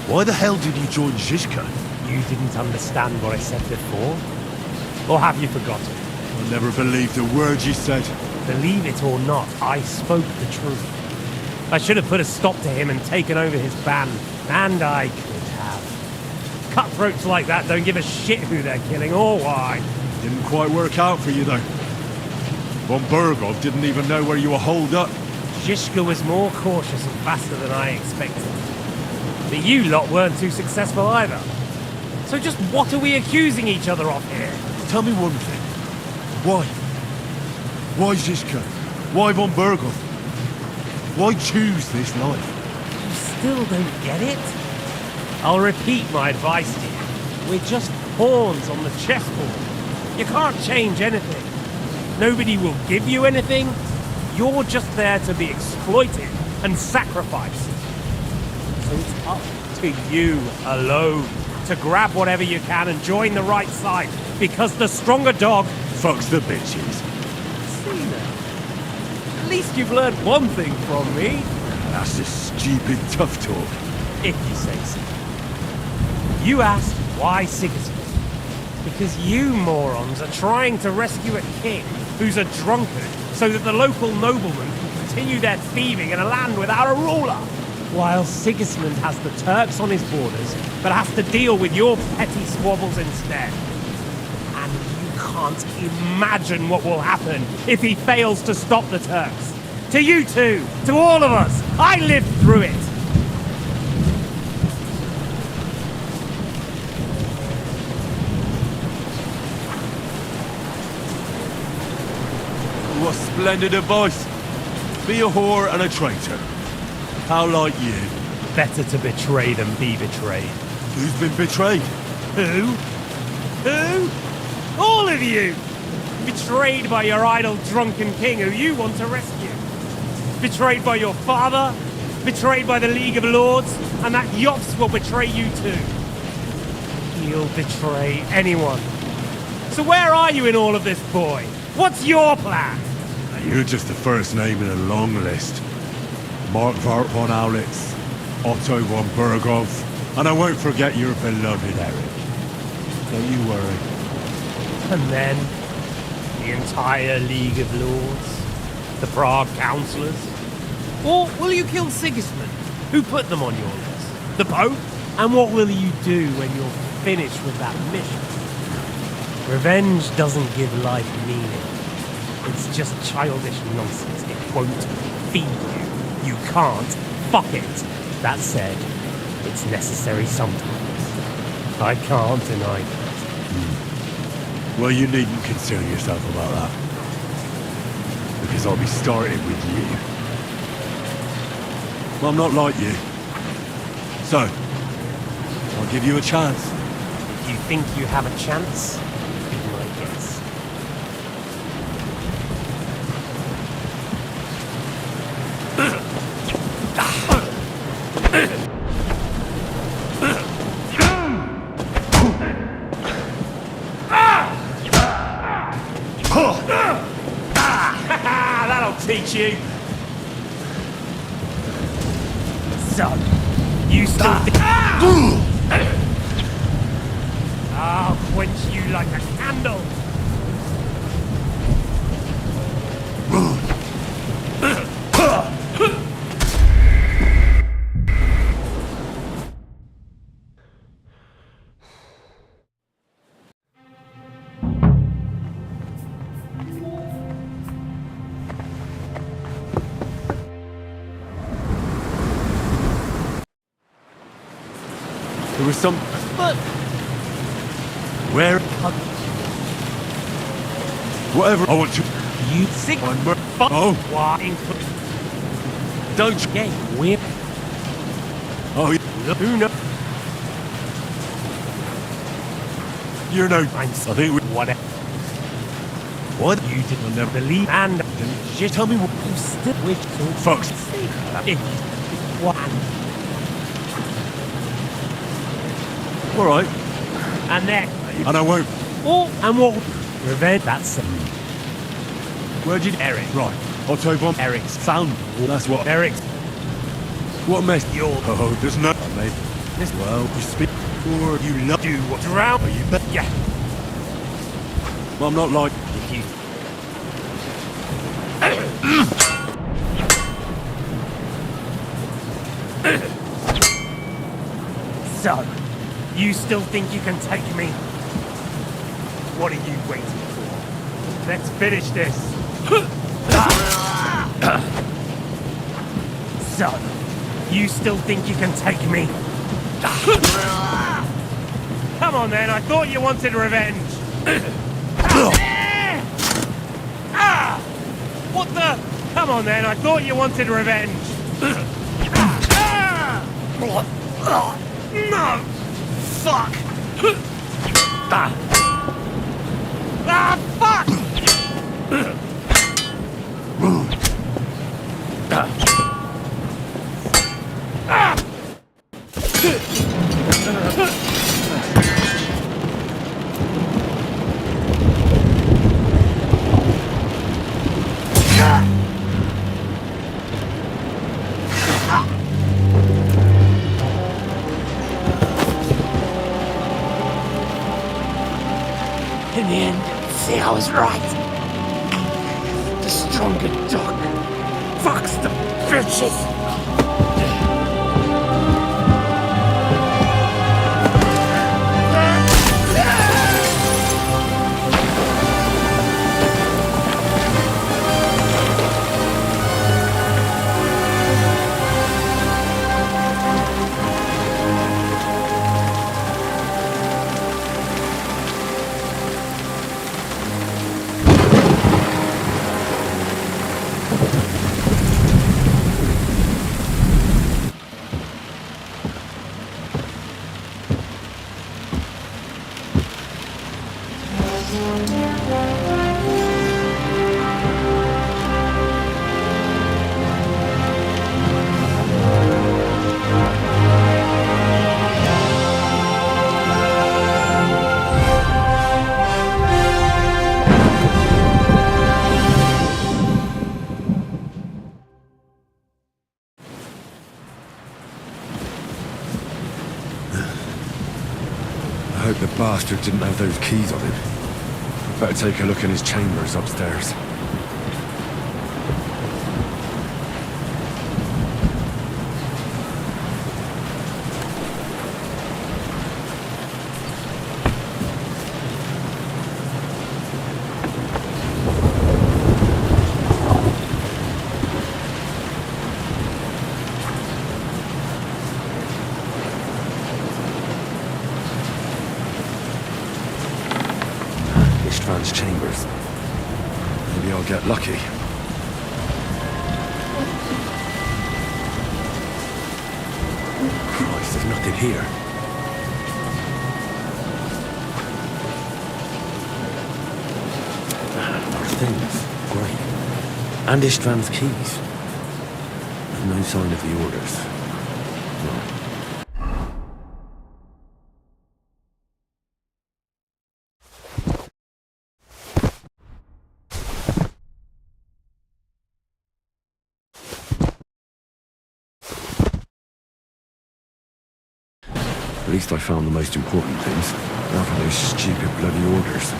Why the hell did you join Zizka? You didn't understand what I said before? Or have you forgotten? I never believed a word you said. Believe it or not, I spoke the truth. I should have put a stop to him and taken over his band. And I could have. Cutthroats like that don't give a shit who they're killing or why. Didn't quite work out for you, though. Von Burgov didn't even know where you were holed up. Zizka was more cautious and faster than I expected. But you lot weren't too successful either. So just what are we accusing each other of here? Tell me one thing. Why? Why Zizka? Why Von Burgov? Why choose this life? You still don't get it? I'll repeat my advice to you. We're just pawns on the chessboard. You can't change anything. Nobody will give you anything. You're just there to be exploited and sacrificed. So it's up to you alone to grab whatever you can and join the right side, because the stronger dog fucks the bitches. See now. At least you've learned one thing from me. That's just stupid tough talk. If you say so. You asked why Sigismund. Because you morons are trying to rescue a king who's a drunkard so that the local noblemen can continue their thieving in a land without a ruler. While Sigismund has the Turks on his borders, but has to deal with your petty squabbles instead. And you can't imagine what will happen if he fails to stop the Turks. To you two, to all of us, I lived through it. What splendid advice. Be a whore and a traitor. How like you? Better to betray than be betrayed. Who's been betrayed? Who? Who? All of you! Betrayed by your idle drunken king who you want to rescue. Betrayed by your father. Betrayed by the League of Lords. And that Yops will betray you too. He'll betray anyone. So where are you in all of this, boy? What's your plan? You're just the first name in a long list. Mark Vart von Aulitz, Otto von Burgov, and I won't forget your beloved Eric. Don't you worry. And then, the entire League of Lords? The Prague Councillors? Or will you kill Sigismund? Who put them on your list? The Pope? And what will you do when you're finished with that mission? Revenge doesn't give life meaning. It's just childish nonsense. It won't feed you. You can't fuck it. That said, it's necessary sometimes. I can't deny that. Well, you needn't concern yourself about that. Because I'll be starting with you. Well, I'm not like you. So, I'll give you a chance. If you think you have a chance, be my guest. That'll teach you. Son, you still I'll quench you like a candle. There was some... But... Where? Whatever I want to... You sick... Oh! Why? Don't... Gay. Whip. Oh, Who knows? you're no... I'm I think we... Whatever. What? You didn't never believe and... Just tell me what... You still wish to... Fox. What? All right. And then... And I won't... Oh, and what? Revenge. That's... Where'd you... Eric. Right. Otto von... Eric's. Sound. That's what... Eric's. What mess... Your... Oh, there's no... Mate. This... Well, you speak... Or you love... Do what? Drown. Oh, you bet... Yeah. Well, I'm not like... If you... So, you still think you can take me? What are you waiting for? Let's finish this. So, you still think you can take me? Come on then, I thought you wanted revenge. What the? Come on then, I thought you wanted revenge. No! Fuck! Fuck! In the end, see, I was right. The stronger dog fucks the bitches. the bastard didn't have those keys on him. Better take a look in his chambers upstairs. Ishtvan's chambers. Maybe I'll get lucky. Christ, there's nothing here. More things. Great. And Ishtvan's keys. No sign of the orders. No. At least I found the most important things. Now for those stupid bloody orders.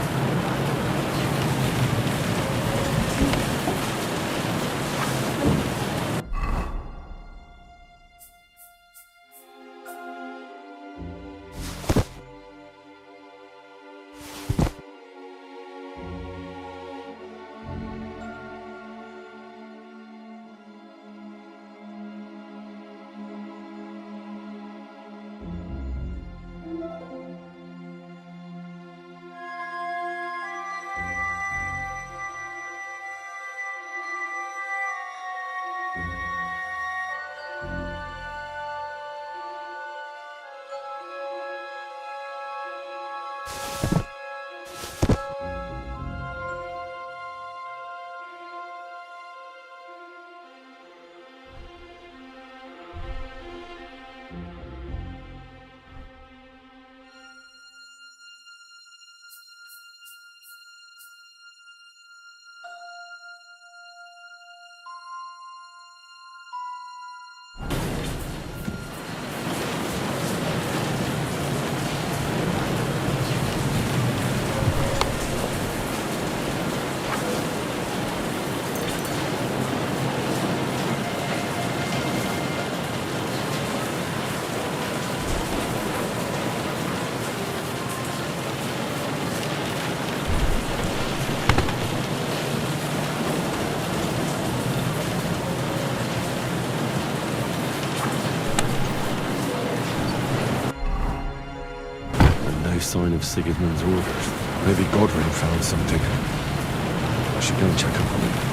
Sign of Sigismund's orders. Maybe Godwin found something. I should go and check up on him.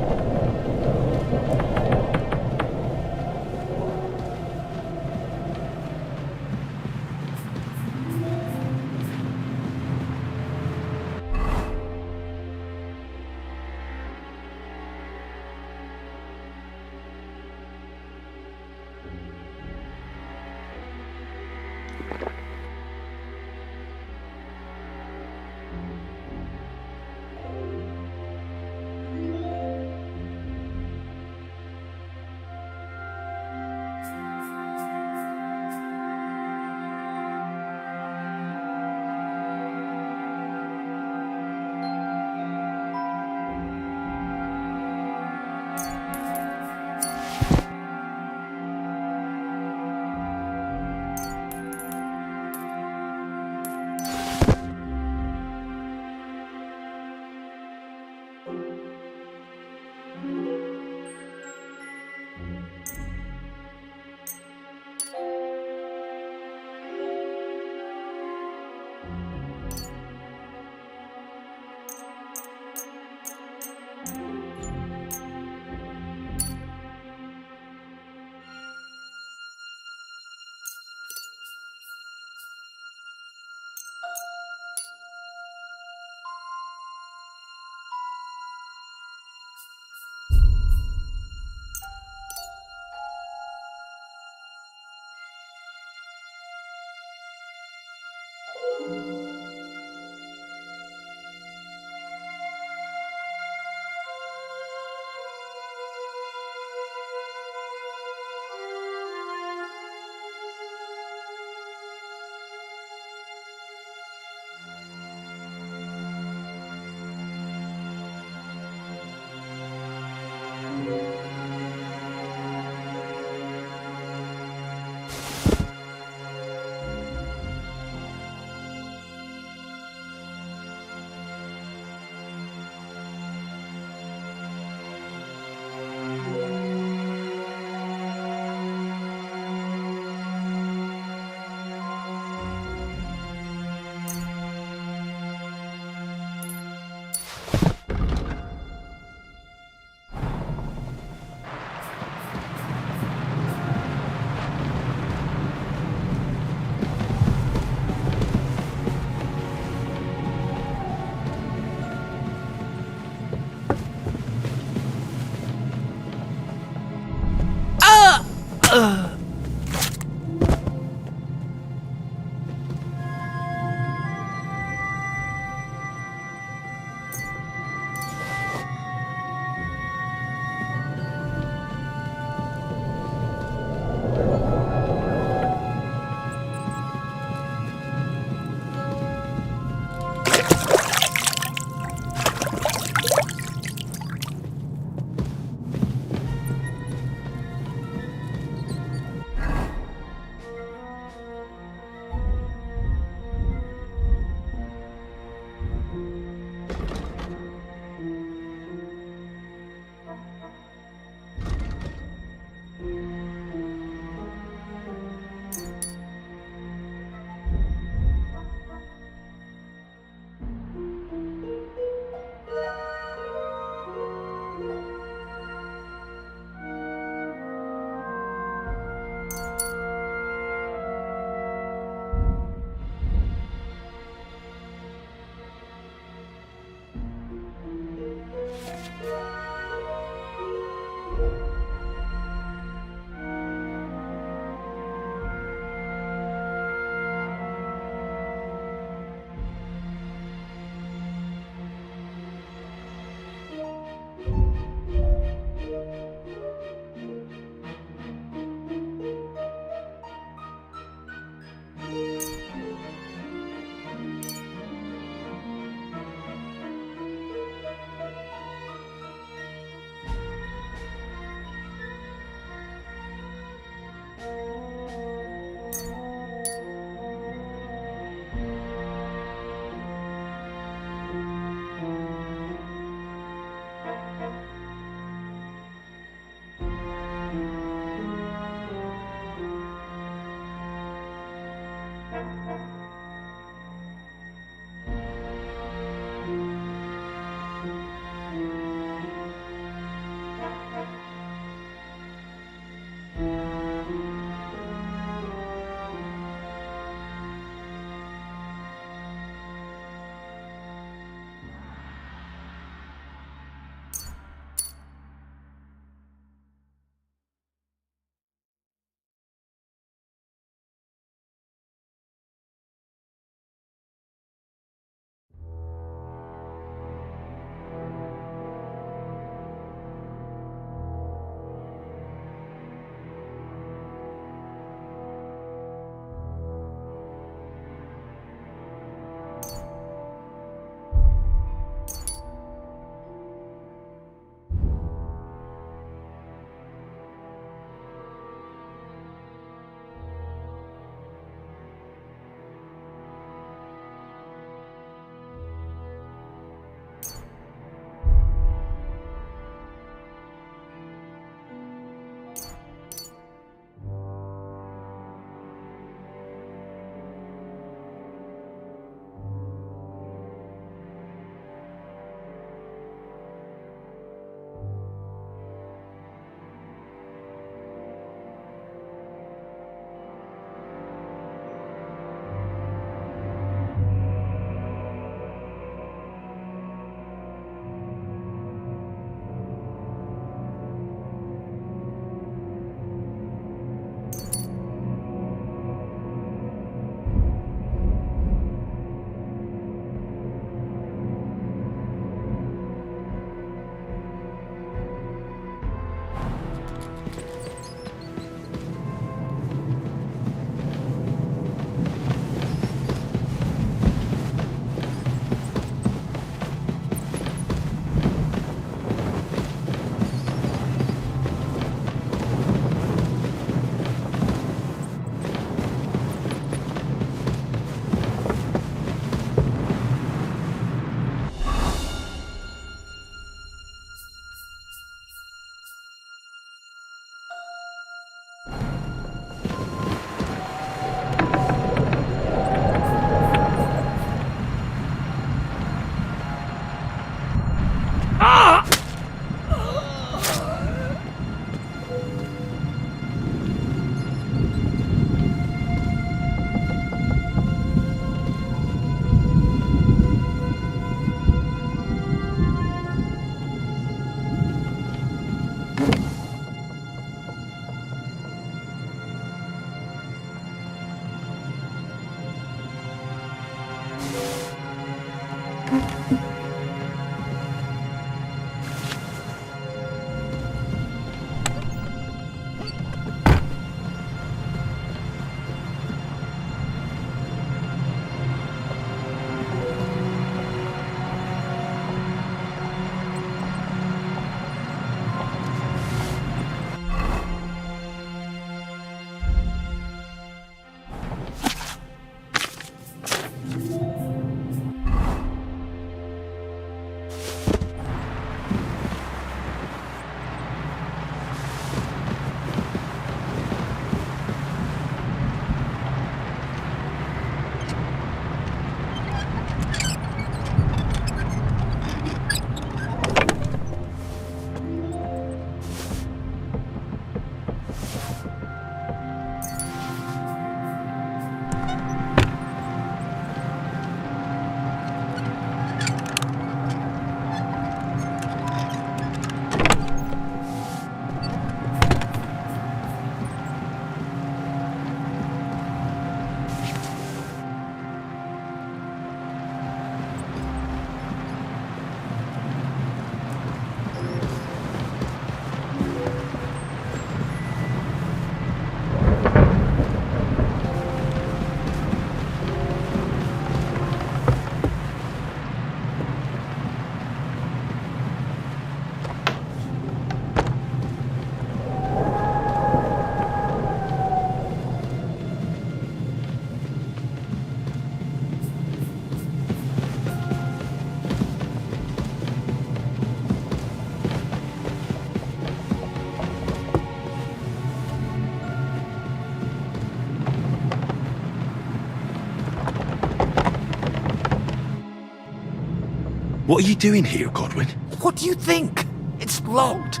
What are you doing here, Godwin? What do you think? It's locked.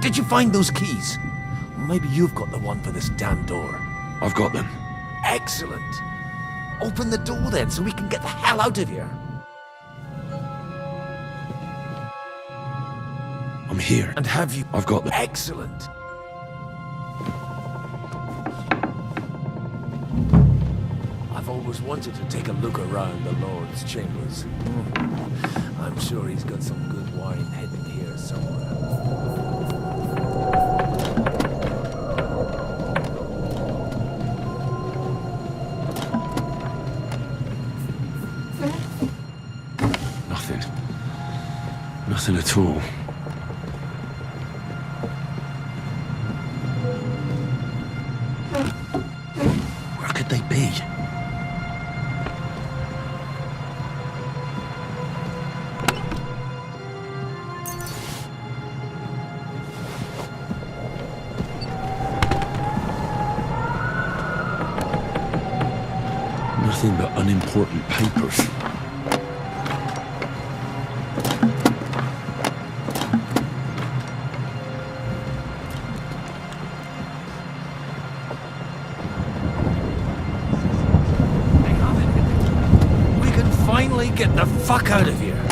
Did you find those keys? Maybe you've got the one for this damn door. I've got them. Excellent. Open the door then, so we can get the hell out of here. I'm here. And have you... I've got them. Excellent. I've always wanted to take a look around the Lord's chambers. I'm sure he's got some good wine hidden here somewhere. Nothing at all. Where could they be? Nothing but unimportant papers. Get the fuck out of here!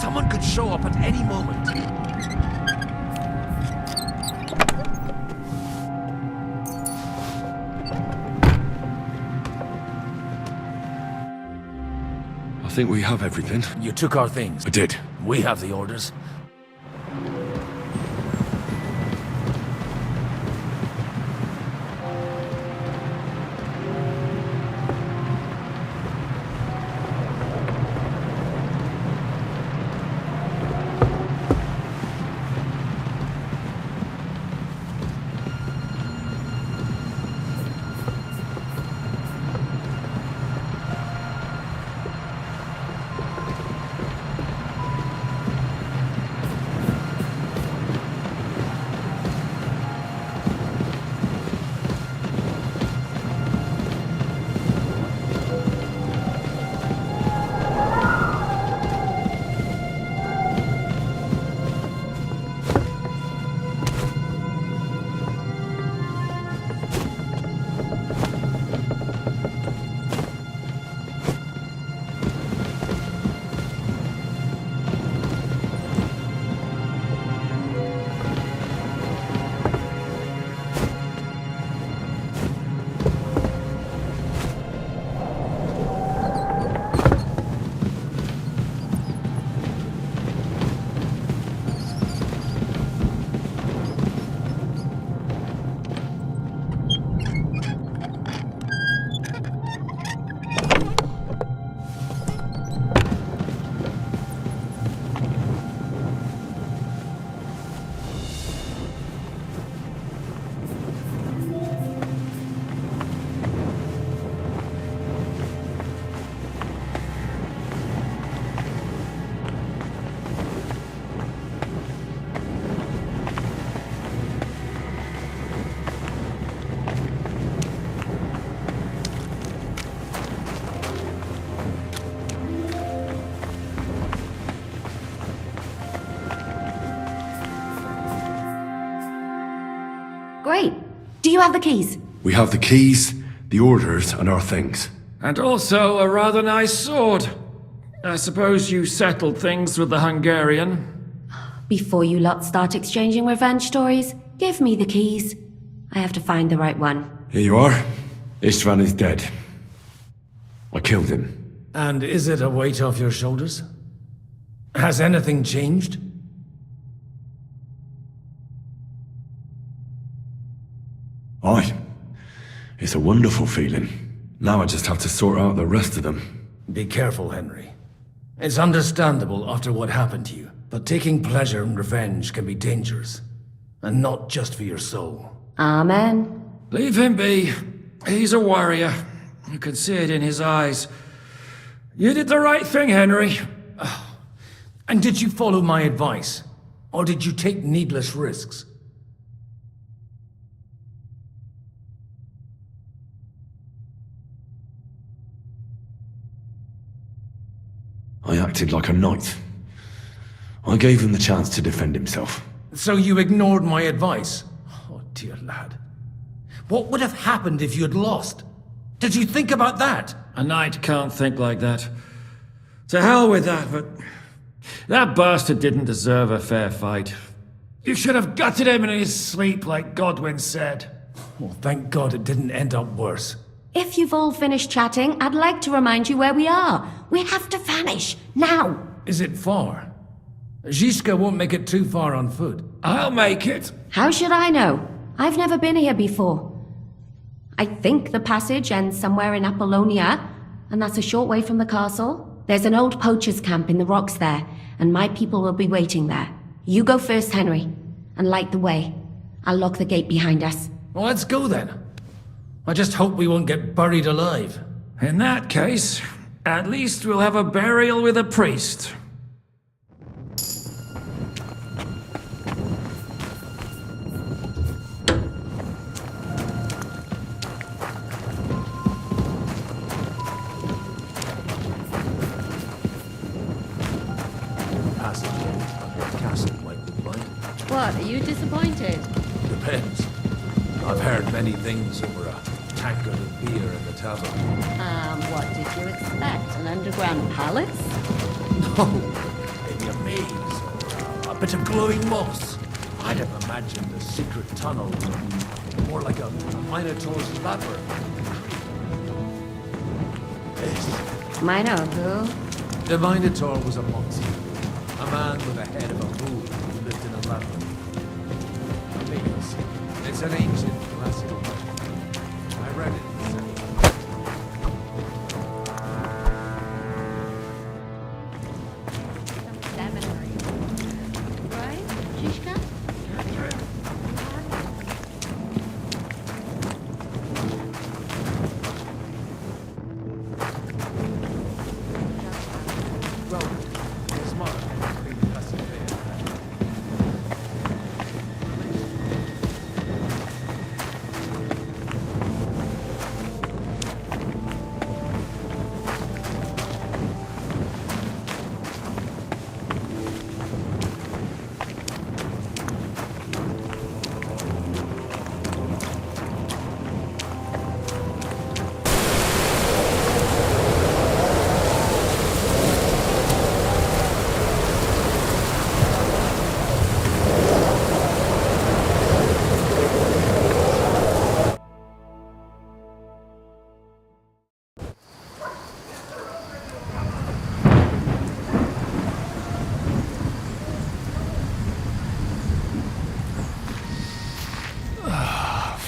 Someone could show up at any moment. I think we have everything. You took our things. I did. We have the orders. have the keys? We have the keys, the orders, and our things. And also a rather nice sword. I suppose you settled things with the Hungarian. Before you lot start exchanging revenge stories, give me the keys. I have to find the right one. Here you are. Istvan is dead. I killed him. And is it a weight off your shoulders? Has anything changed? Aye. It's a wonderful feeling. Now I just have to sort out the rest of them. Be careful, Henry. It's understandable after what happened to you, but taking pleasure in revenge can be dangerous. And not just for your soul. Amen. Leave him be. He's a warrior. You can see it in his eyes. You did the right thing, Henry. And did you follow my advice? Or did you take needless risks? I acted like a knight. I gave him the chance to defend himself. So you ignored my advice? Oh, dear lad. What would have happened if you had lost? Did you think about that? A knight can't think like that. To hell with that, but... that bastard didn't deserve a fair fight. You should have gutted him in his sleep, like Godwin said. Well, thank God it didn't end up worse. If you've all finished chatting, I'd like to remind you where we are. We have to vanish, now! Is it far? Zizka won't make it too far on foot. I'll make it. How should I know? I've never been here before. I think the passage ends somewhere in Apollonia, and that's a short way from the castle. There's an old poacher's camp in the rocks there, and my people will be waiting there. You go first, Henry, and light the way. I'll lock the gate behind us. Well, let's go then. I just hope we won't get buried alive. In that case, at least we'll have a burial with a priest. What, are you disappointed? Depends. I've heard many things over a tankard of beer in the tavern. What did you expect? An underground palace? No, maybe a maze or a bit of glowing moss. I'd have imagined a secret tunnel, more like a Minotaur's labyrinth. This. Minotaur who? The Minotaur was a monster. A man with a head of a bull who lived in a labyrinth. A maze. It's an ancient classical legend. I read it in the 17th. Right? Zizka?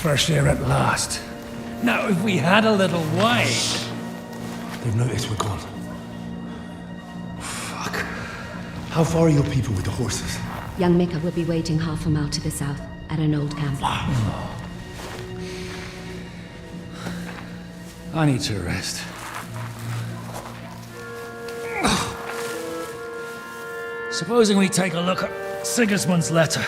Fresh air at last. Now, if we had a little wine... They've noticed we're gone. Fuck. How far are your people with the horses? Young Mika will be waiting half a mile to the south, at an old camp. I need to rest. Supposing we take a look at Sigismund's letter.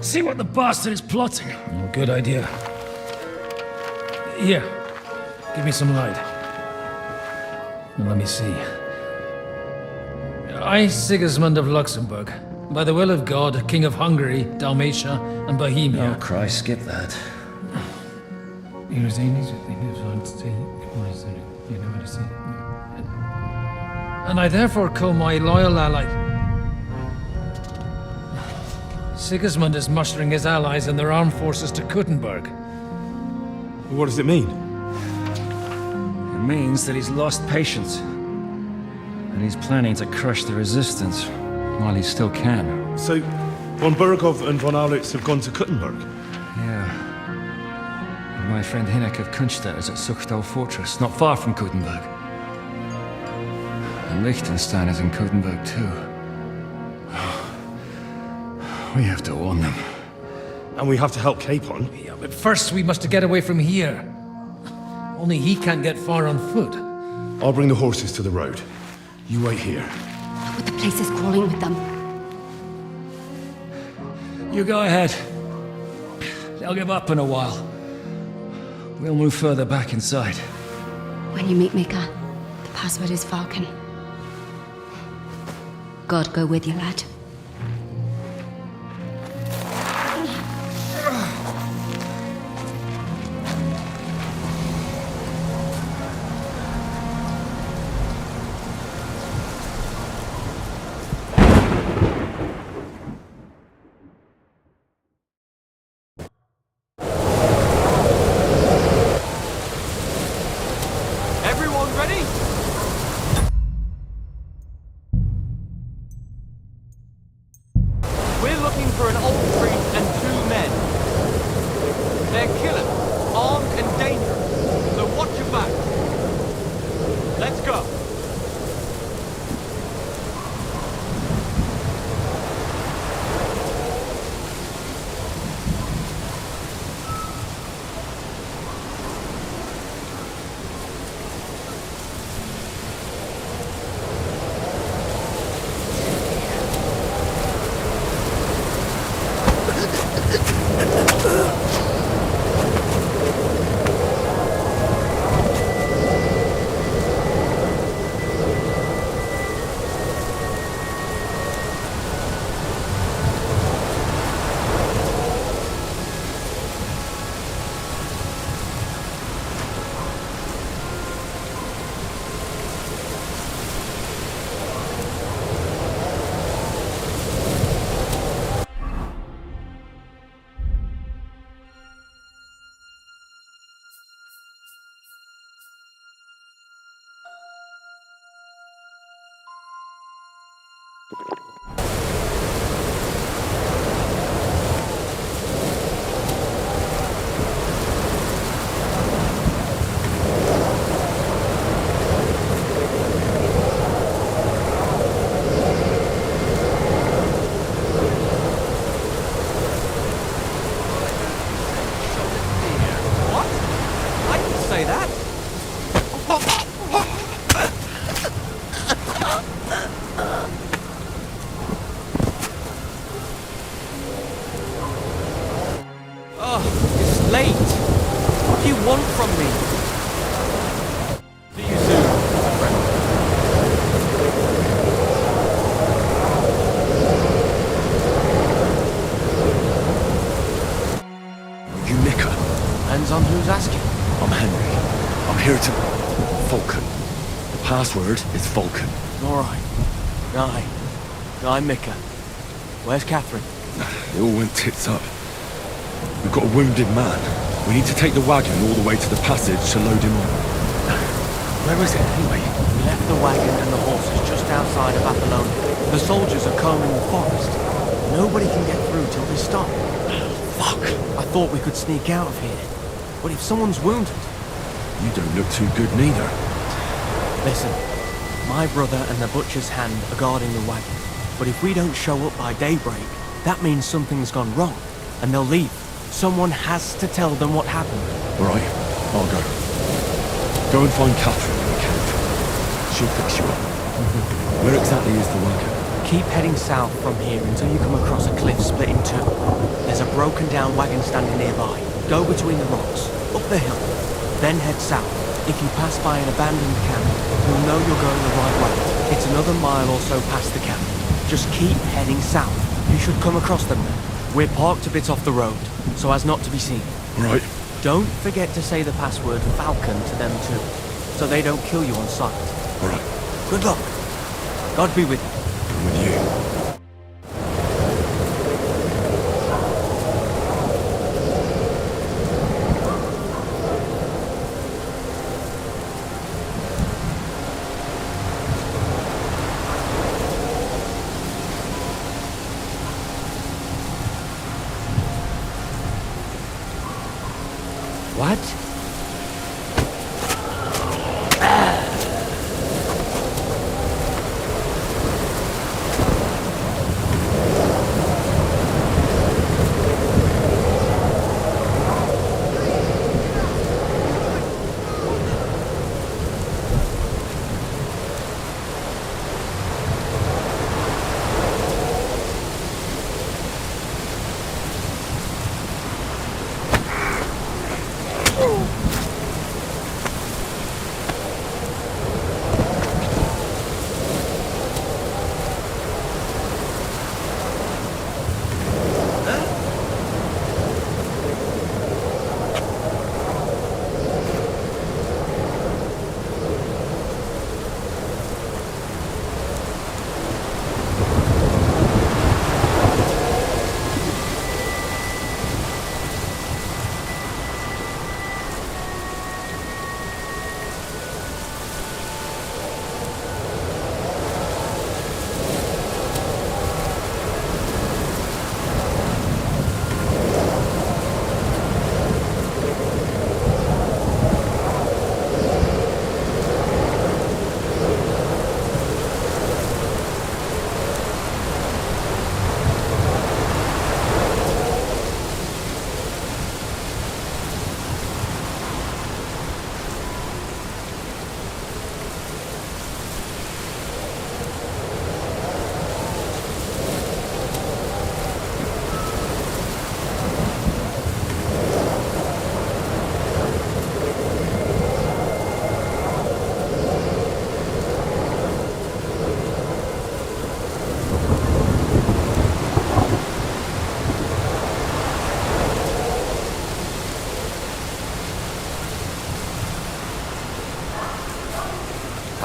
See what the bastard is plotting. Oh, good idea. Here, give me some light. Now, let me see. I, Sigismund of Luxembourg, by the will of God, King of Hungary, Dalmatia, and Bohemia. Oh, Christ, skip that. And I therefore call my loyal ally. Sigismund is mustering his allies and their armed forces to Kuttenberg. What does it mean? It means that he's lost patience. And he's planning to crush the resistance while he still can. So, von Burgov and von Aulitz have gone to Kuttenberg? Yeah. And my friend Hinnek of Kunstad is at Suchtal Fortress, not far from Kuttenberg. And Liechtenstein is in Kuttenberg too. We have to warn them. And we have to help Capon? Yeah, but first we must get away from here. Only he can't get far on foot. I'll bring the horses to the road. You wait here. But the place is crawling with them. You go ahead. They'll give up in a while. We'll move further back inside. When you meet Mika, the password is Falcon. God go with you, lad. Password is Vulcan. Alright. I'm Mika. Where's Catherine? It all went tits up. We've got a wounded man. We need to take the wagon all the way to the passage to load him on. Where is it anyway? We left the wagon and the horses just outside of Apollonia. The soldiers are combing the forest. Nobody can get through till they stop. Fuck. I thought we could sneak out of here. But if someone's wounded... You don't look too good neither. Listen, my brother and the butcher's hand are guarding the wagon. But if we don't show up by daybreak, that means something's gone wrong. And they'll leave. Someone has to tell them what happened. Right, I'll go. Go and find Catherine in the camp. She'll fix you up. Where exactly is the wagon? Keep heading south from here until you come across a cliff split in two. There's a broken down wagon standing nearby. Go between the rocks, up the hill, then head south. If you pass by an abandoned camp, you'll know you're going the right way. It's another mile or so past the camp. Just keep heading south. You should come across them then. We're parked a bit off the road, so as not to be seen. Right. Don't forget to say the password Falcon to them too, so they don't kill you on sight. All right. Good luck. God be with you. I'm with you. What?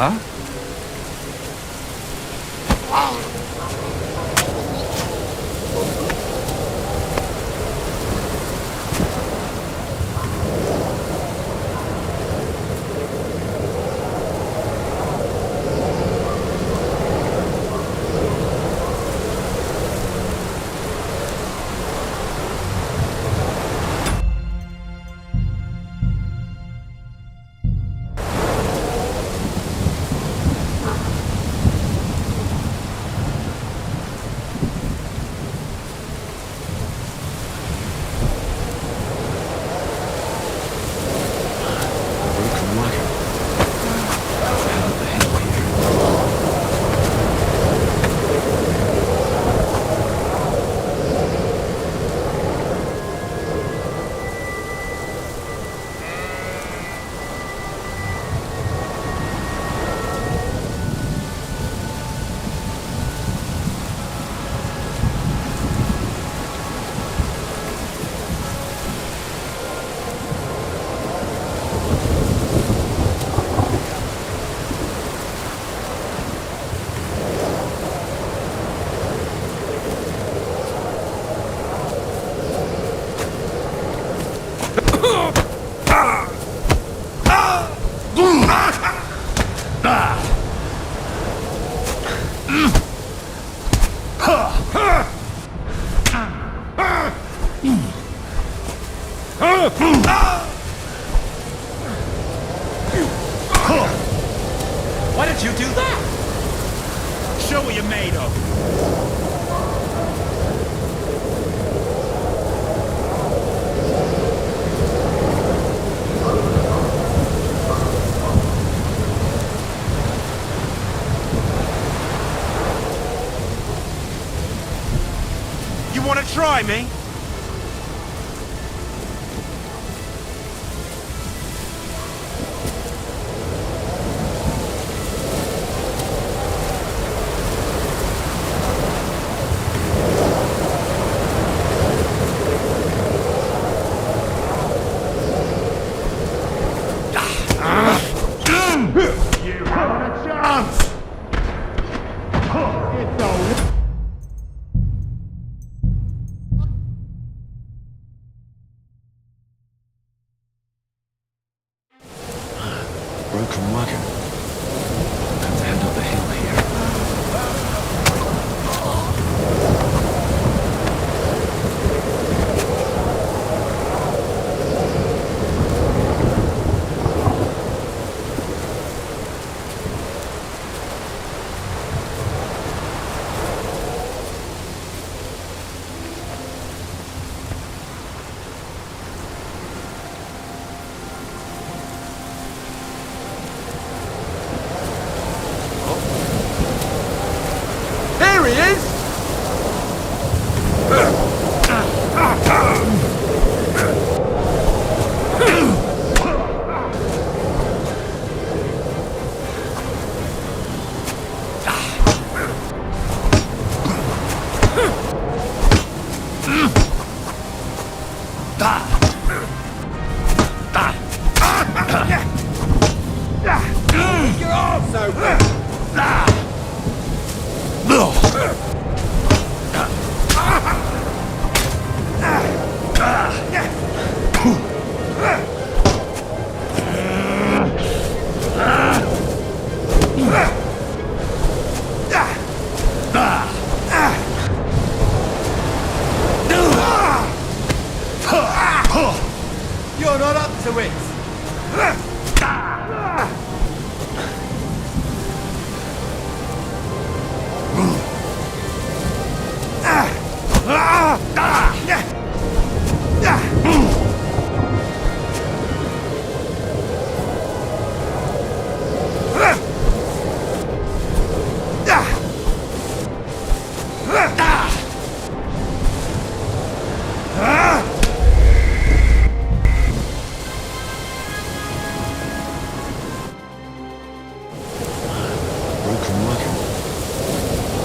Huh? Why did you do that? Show what you're made of. You want to try me? You haven't a chance! You don't. Broken wagon. Have to head up the hill here. Here he is! You're also You're not up to it! Broken wagon.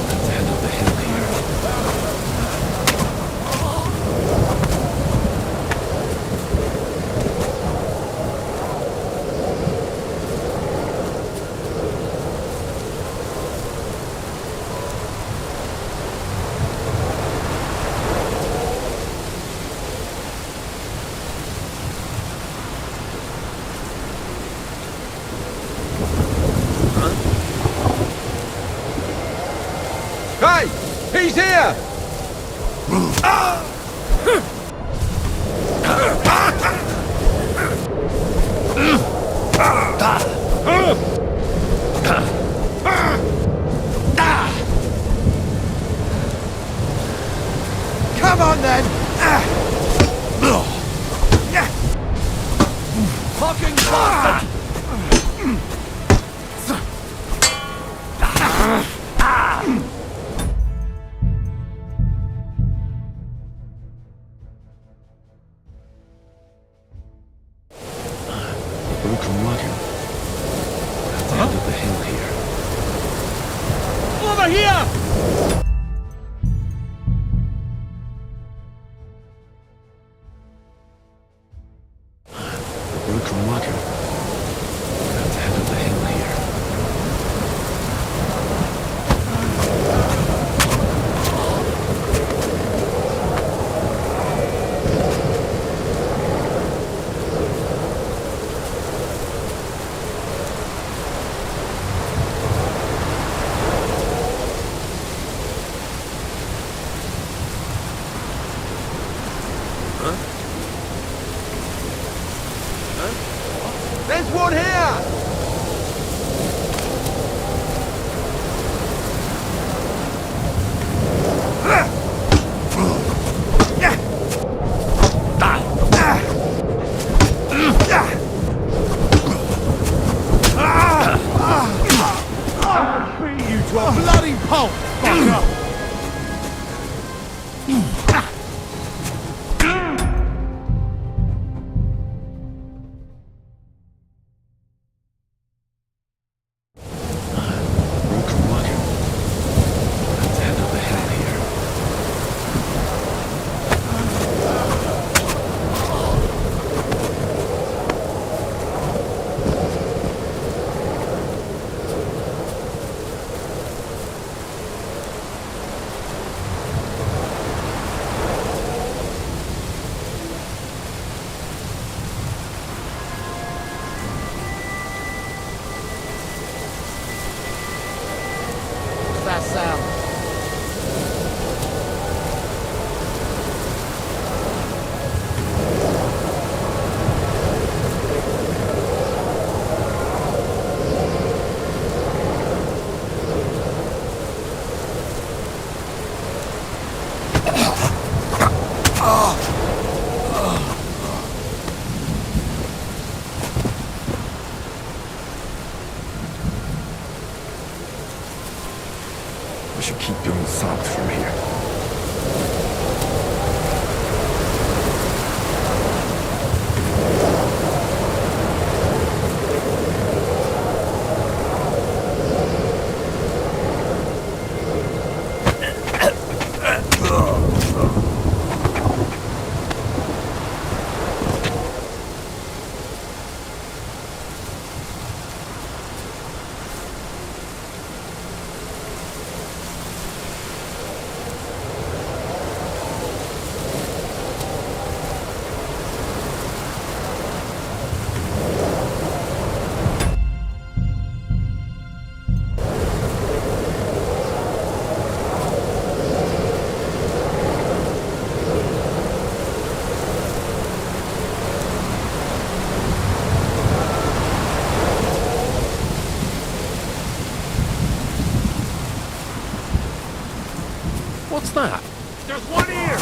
Have to head up the hill here. Hey! He's here! Come on then! Fucking bastard! Broken wagon. Have to head up the hill here. Over here! Broken wagon. Have to head up the hill here. There's one here! Beat you to a bloody pulp, fucker! Broken wagon. Have to head up the hill here. should keep going south from here. What's that? There's one here!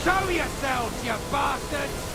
Show yourselves, you bastards!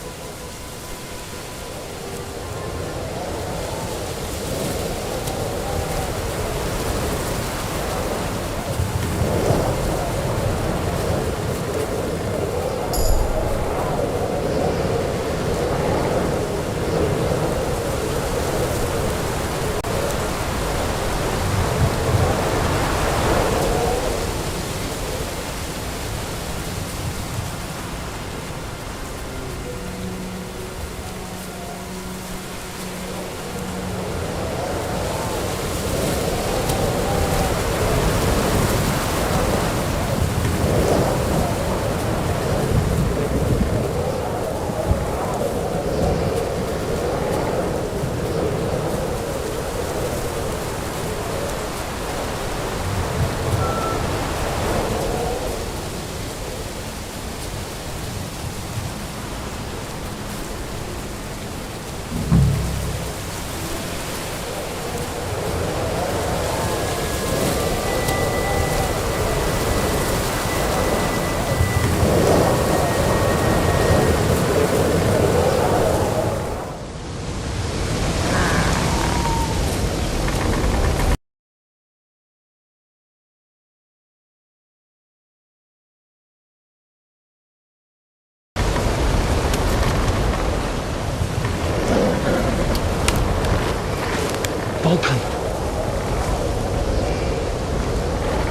Vulcan!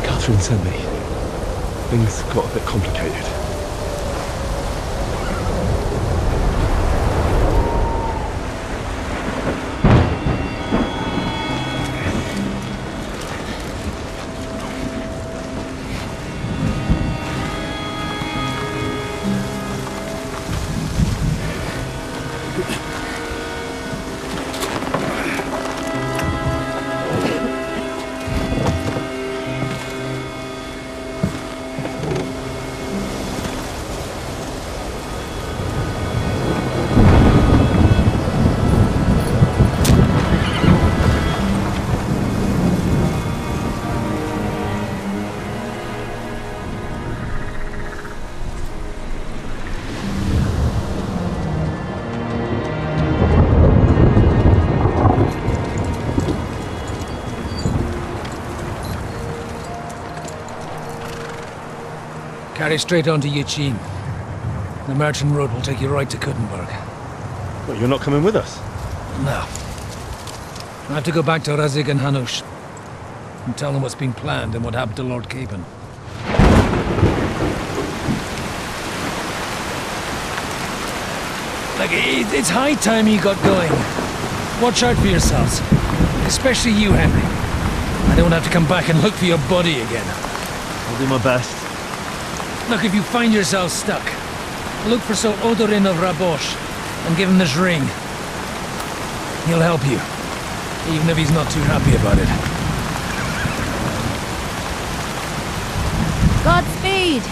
Catherine sent me. Things got a bit complicated. Carry straight on to Yuchin. The merchant road will take you right to Kuttenberg. But you're not coming with us? No. I have to go back to Razig and Hanush and tell them what's been planned and what happened to Lord Capen. Look, it's high time you got going. Watch out for yourselves. Especially you, Henry. I don't have to come back and look for your body again. I'll do my best. Look, if you find yourself stuck, look for Sir Odorin of Rabosh and give him this ring. He'll help you, even if he's not too happy about it. Godspeed!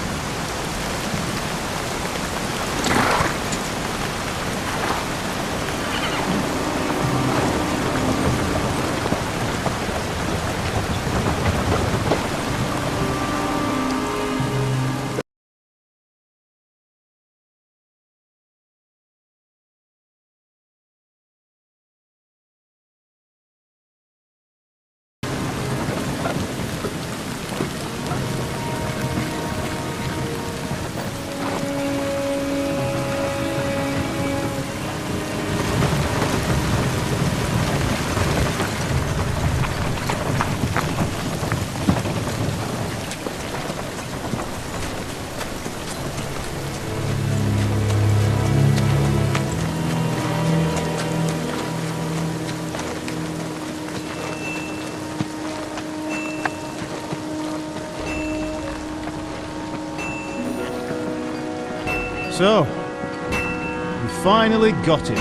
So, we finally got him.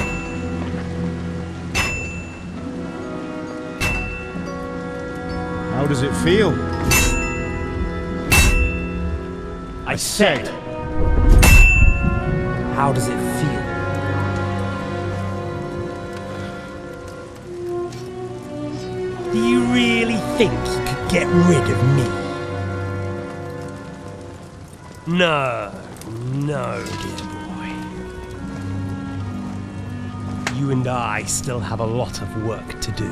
How does it feel? I said, how does it feel? Do you really think you could get rid of me? No, dear boy. You and I still have a lot of work to do.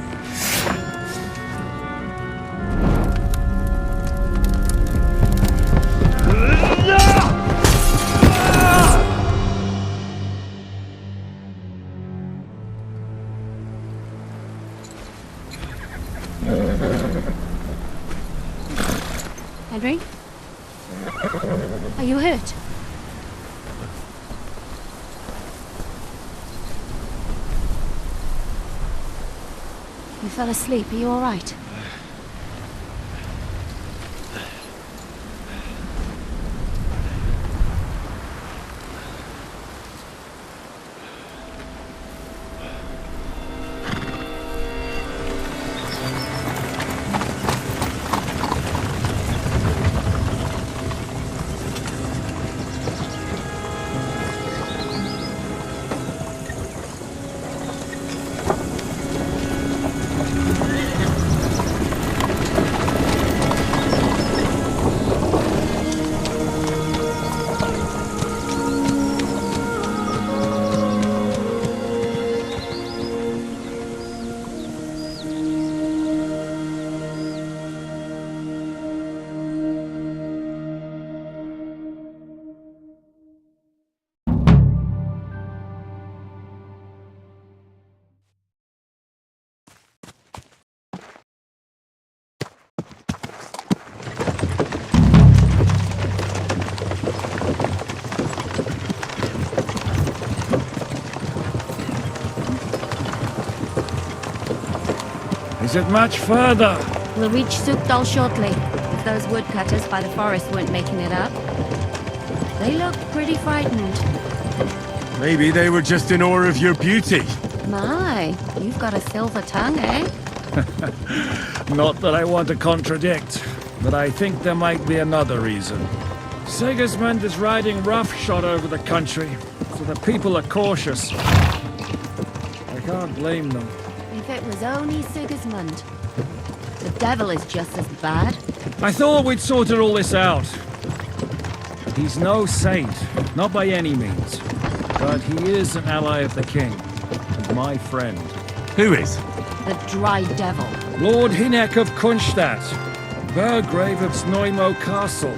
Henry? Are you hurt? You fell asleep. Are you all right? Is it much further? We'll reach Sukdal shortly, if those woodcutters by the forest weren't making it up. They look pretty frightened. Maybe they were just in awe of your beauty. My, you've got a silver tongue, eh? Not that I want to contradict, but I think there might be another reason. Sigismund is riding roughshod over the country, so the people are cautious. I can't blame them. If it was only Sigismund. The devil is just as bad. I thought we'd sorted all this out. He's no saint, not by any means. But he is an ally of the king, and my friend. Who is? The dry devil. Lord Hinek of Kunstadt, Burgrave of Snoimo Castle.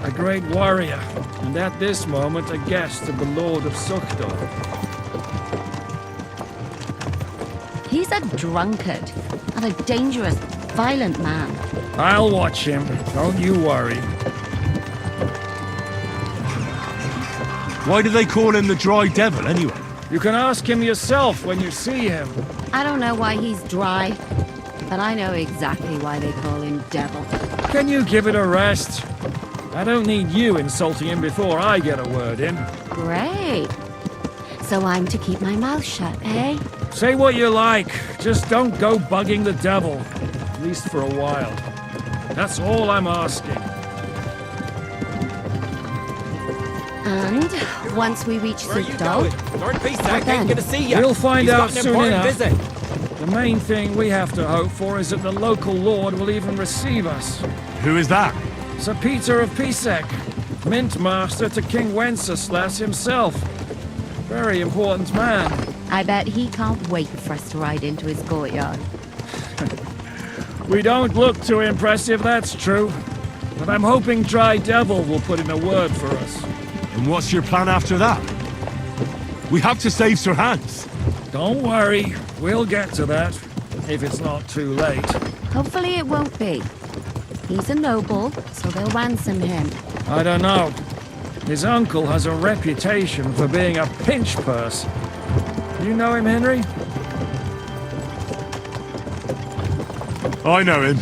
a great warrior, and at this moment a guest of the Lord of Sukhdor. He's a drunkard and a dangerous, violent man. I'll watch him, don't you worry. Why do they call him the Dry Devil, anyway? You can ask him yourself when you see him. I don't know why he's dry, but I know exactly why they call him Devil. Can you give it a rest? I don't need you insulting him before I get a word in. Great. So I'm to keep my mouth shut, eh? Say what you like, just don't go bugging the devil. At least for a while. That's all I'm asking. And once we reach Sukhdor, Lord what Pisak then? ain't gonna see you. We'll find He's out got an soon important enough. visit. The main thing we have to hope for is that the local lord will even receive us. Who is that? Sir Peter of Pisek, Mint Master to King Wenceslas himself. Very important man. I bet he can't wait for us to ride into his courtyard. We don't look too impressive, that's true. But I'm hoping Dry Devil will put in a word for us. And what's your plan after that? We have to save Sir Hans. Don't worry, we'll get to that, if it's not too late. Hopefully it won't be. He's a noble, so they'll ransom him. I don't know. His uncle has a reputation for being a pinch purse. You know him, Henry? I know him.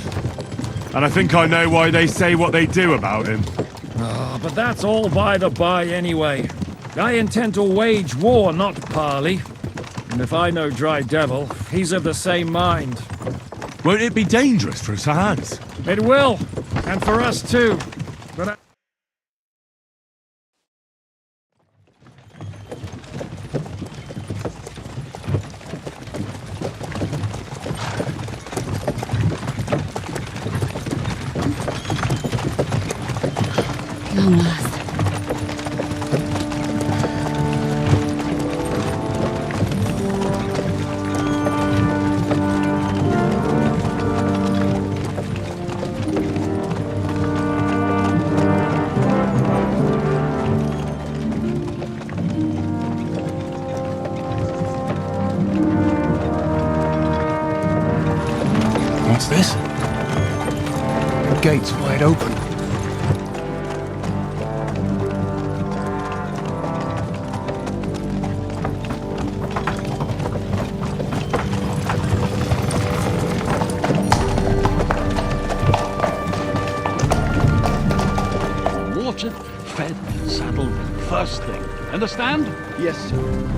And I think I know why they say what they do about him. Oh, but that's all by the by anyway. I intend to wage war, not parley. And if I know Dry Devil, he's of the same mind. Won't it be dangerous for Sir Hans? It will, and for us too. But Long last. What's this? The gate's wide open. Watered, fed, saddled, first thing. Understand? Yes, sir.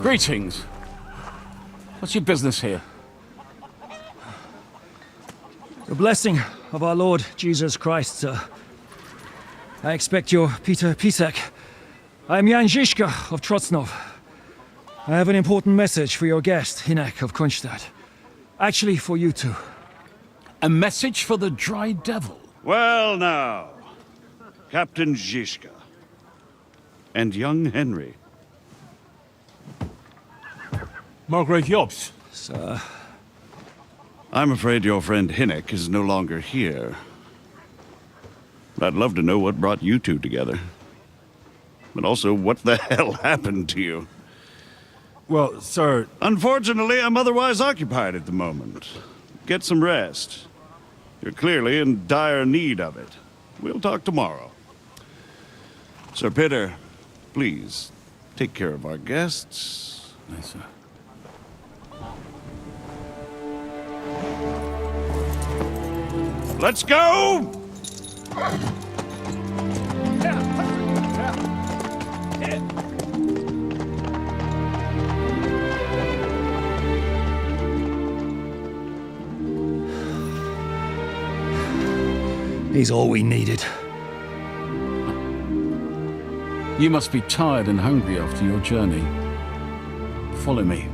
Greetings. What's your business here? the blessing of our Lord Jesus Christ, sir. I expect you're Peter Pisek. I am Jan Žižka of Trocnov. I have an important message for your guest, Hinek of Kunstadt. Actually, for you two. A message for the Dry Devil? Well now, Captain Žižka. And young Henry. Margrave Jobs. Sir. I'm afraid your friend Hinek is no longer here. I'd love to know what brought you two together. But also, what the hell happened to you? Well, sir... Unfortunately, I'm otherwise occupied at the moment. Get some rest. You're clearly in dire need of it. We'll talk tomorrow. Sir Peter, please, take care of our guests. Yes, sir. Let's go! He's all we needed. You must be tired and hungry after your journey. Follow me.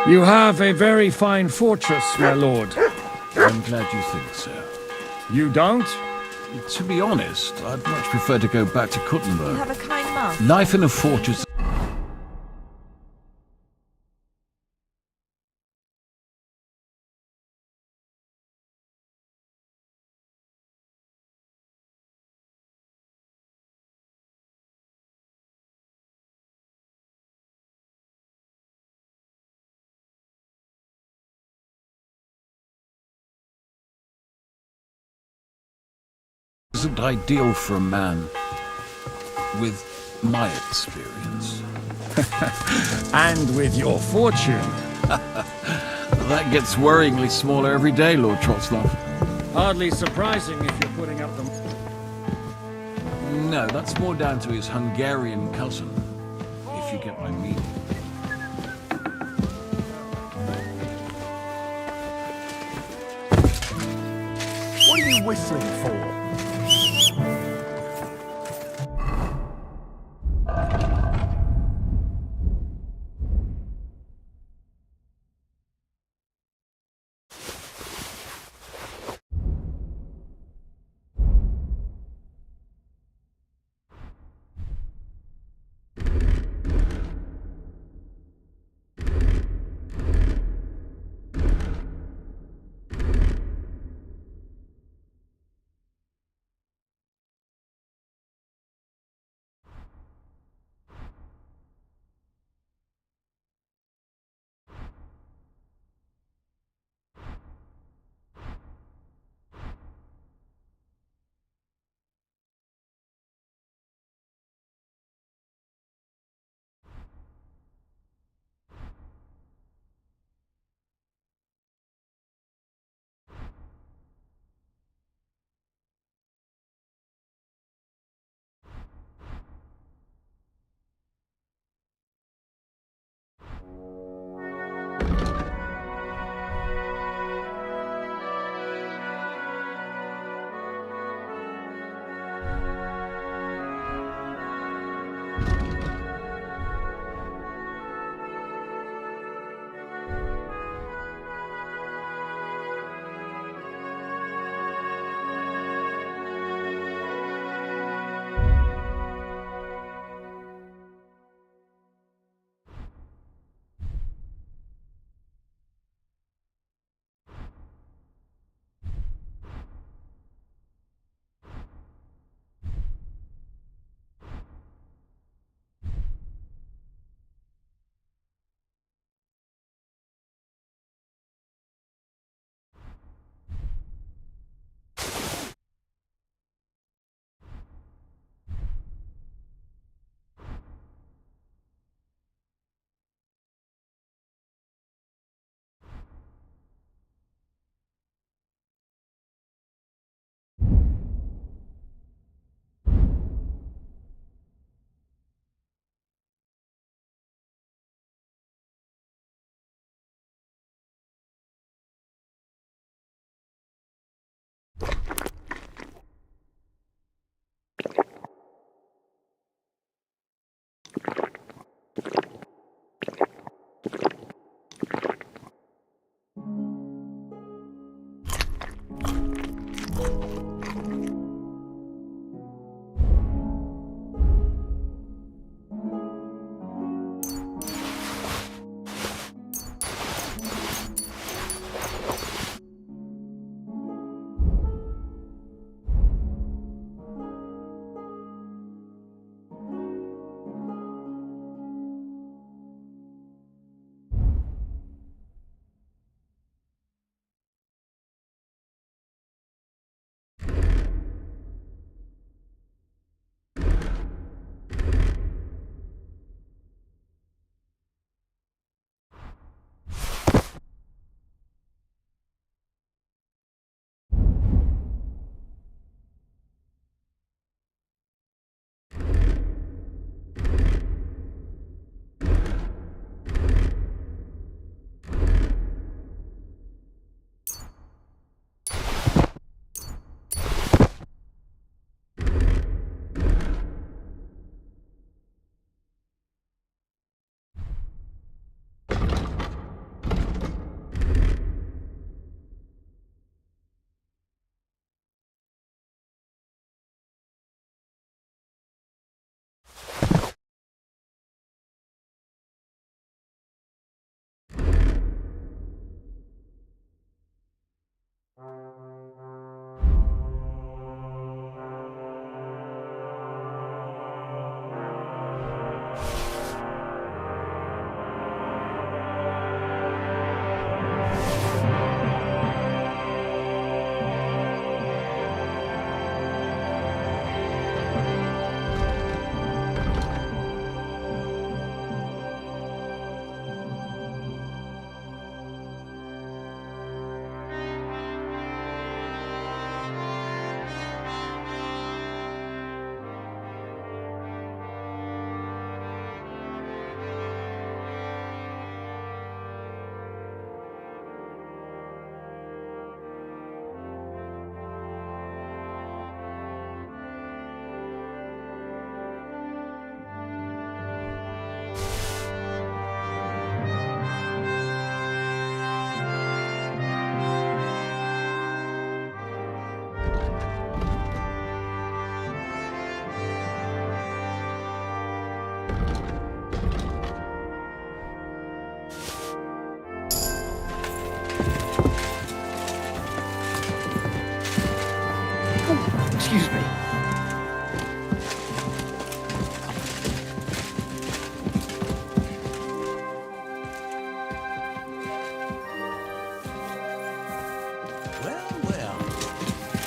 You have a very fine fortress, my lord. I'm glad you think so. You don't? To be honest, I'd much prefer to go back to You Kuttenberg. have a kind mouth. Life in a fortress... isn't ideal for a man with my experience. And with your fortune. That gets worryingly smaller every day, Lord Trotslav. Hardly surprising if you're putting up the... No, that's more down to his Hungarian cousin, if you get my meaning. What are you whistling for?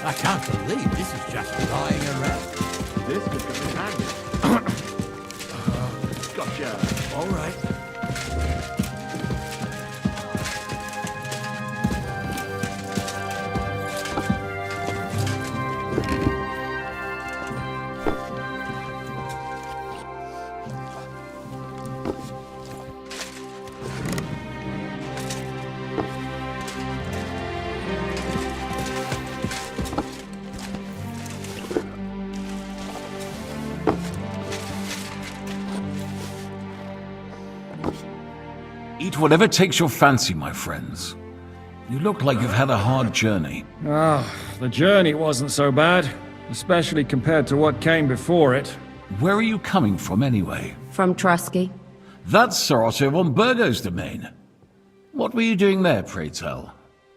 I can't believe this is just lying around. This could come in handy. Gotcha. All right. Eat whatever takes your fancy, my friends. You look like you've had a hard journey. The journey wasn't so bad, especially compared to what came before it. Where are you coming from, anyway? From Trusky. That's Sir Otto von Burgo's domain. What were you doing there, pray tell?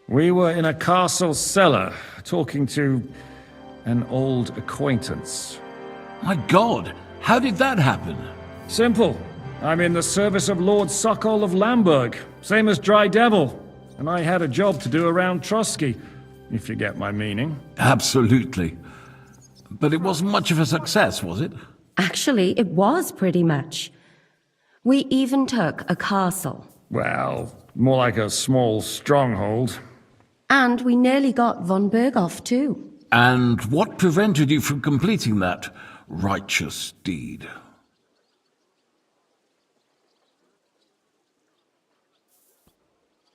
We were in a castle cellar, talking to an old acquaintance. My God, how did that happen? Simple. I'm in the service of Lord Sokol of Lamberg, same as Dry Devil, and I had a job to do around Trusky, if you get my meaning. Absolutely. But it wasn't much of a success, was it? Actually, it was pretty much. We even took a castle. Well, more like a small stronghold. And we nearly got von Berghoff, too. And what prevented you from completing that righteous deed?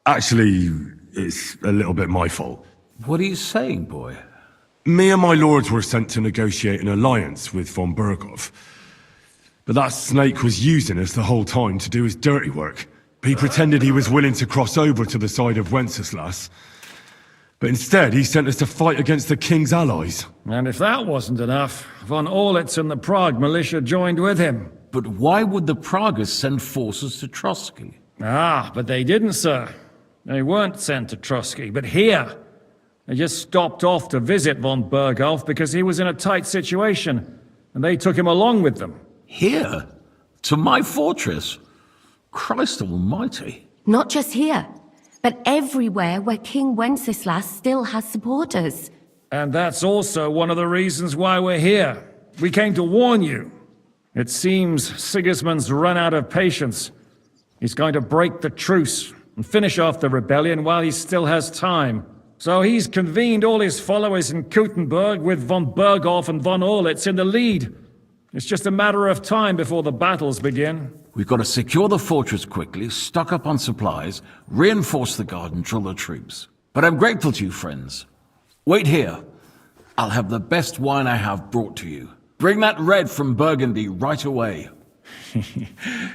Actually, it's a little bit my fault. What are you saying, boy? Me and my lords were sent to negotiate an alliance with von Berghoff. But that snake was using us the whole time to do his dirty work. He pretended he was willing to cross over to the side of Wenceslas. But instead, he sent us to fight against the king's allies. And if that wasn't enough, von Orlitz and the Prague militia joined with him. But why would the Praguers send forces to Trusky? But they didn't, sir. They weren't sent to Trusky, but here. They just stopped off to visit von Berghoff because he was in a tight situation, and they took him along with them. Here? To my fortress? Christ almighty. Not just here, but everywhere where King Wenceslas still has supporters. And that's also one of the reasons why we're here. We came to warn you. It seems Sigismund's run out of patience. He's going to break the truce and finish off the rebellion while he still has time. So he's convened all his followers in Kuttenberg with von Berghoff and von Orlitz in the lead. It's just a matter of time before the battles begin. We've got to secure the fortress quickly, stock up on supplies, reinforce the guard and drill the troops. But I'm grateful to you, friends. Wait here. I'll have the best wine I have brought to you. Bring that red from Burgundy right away.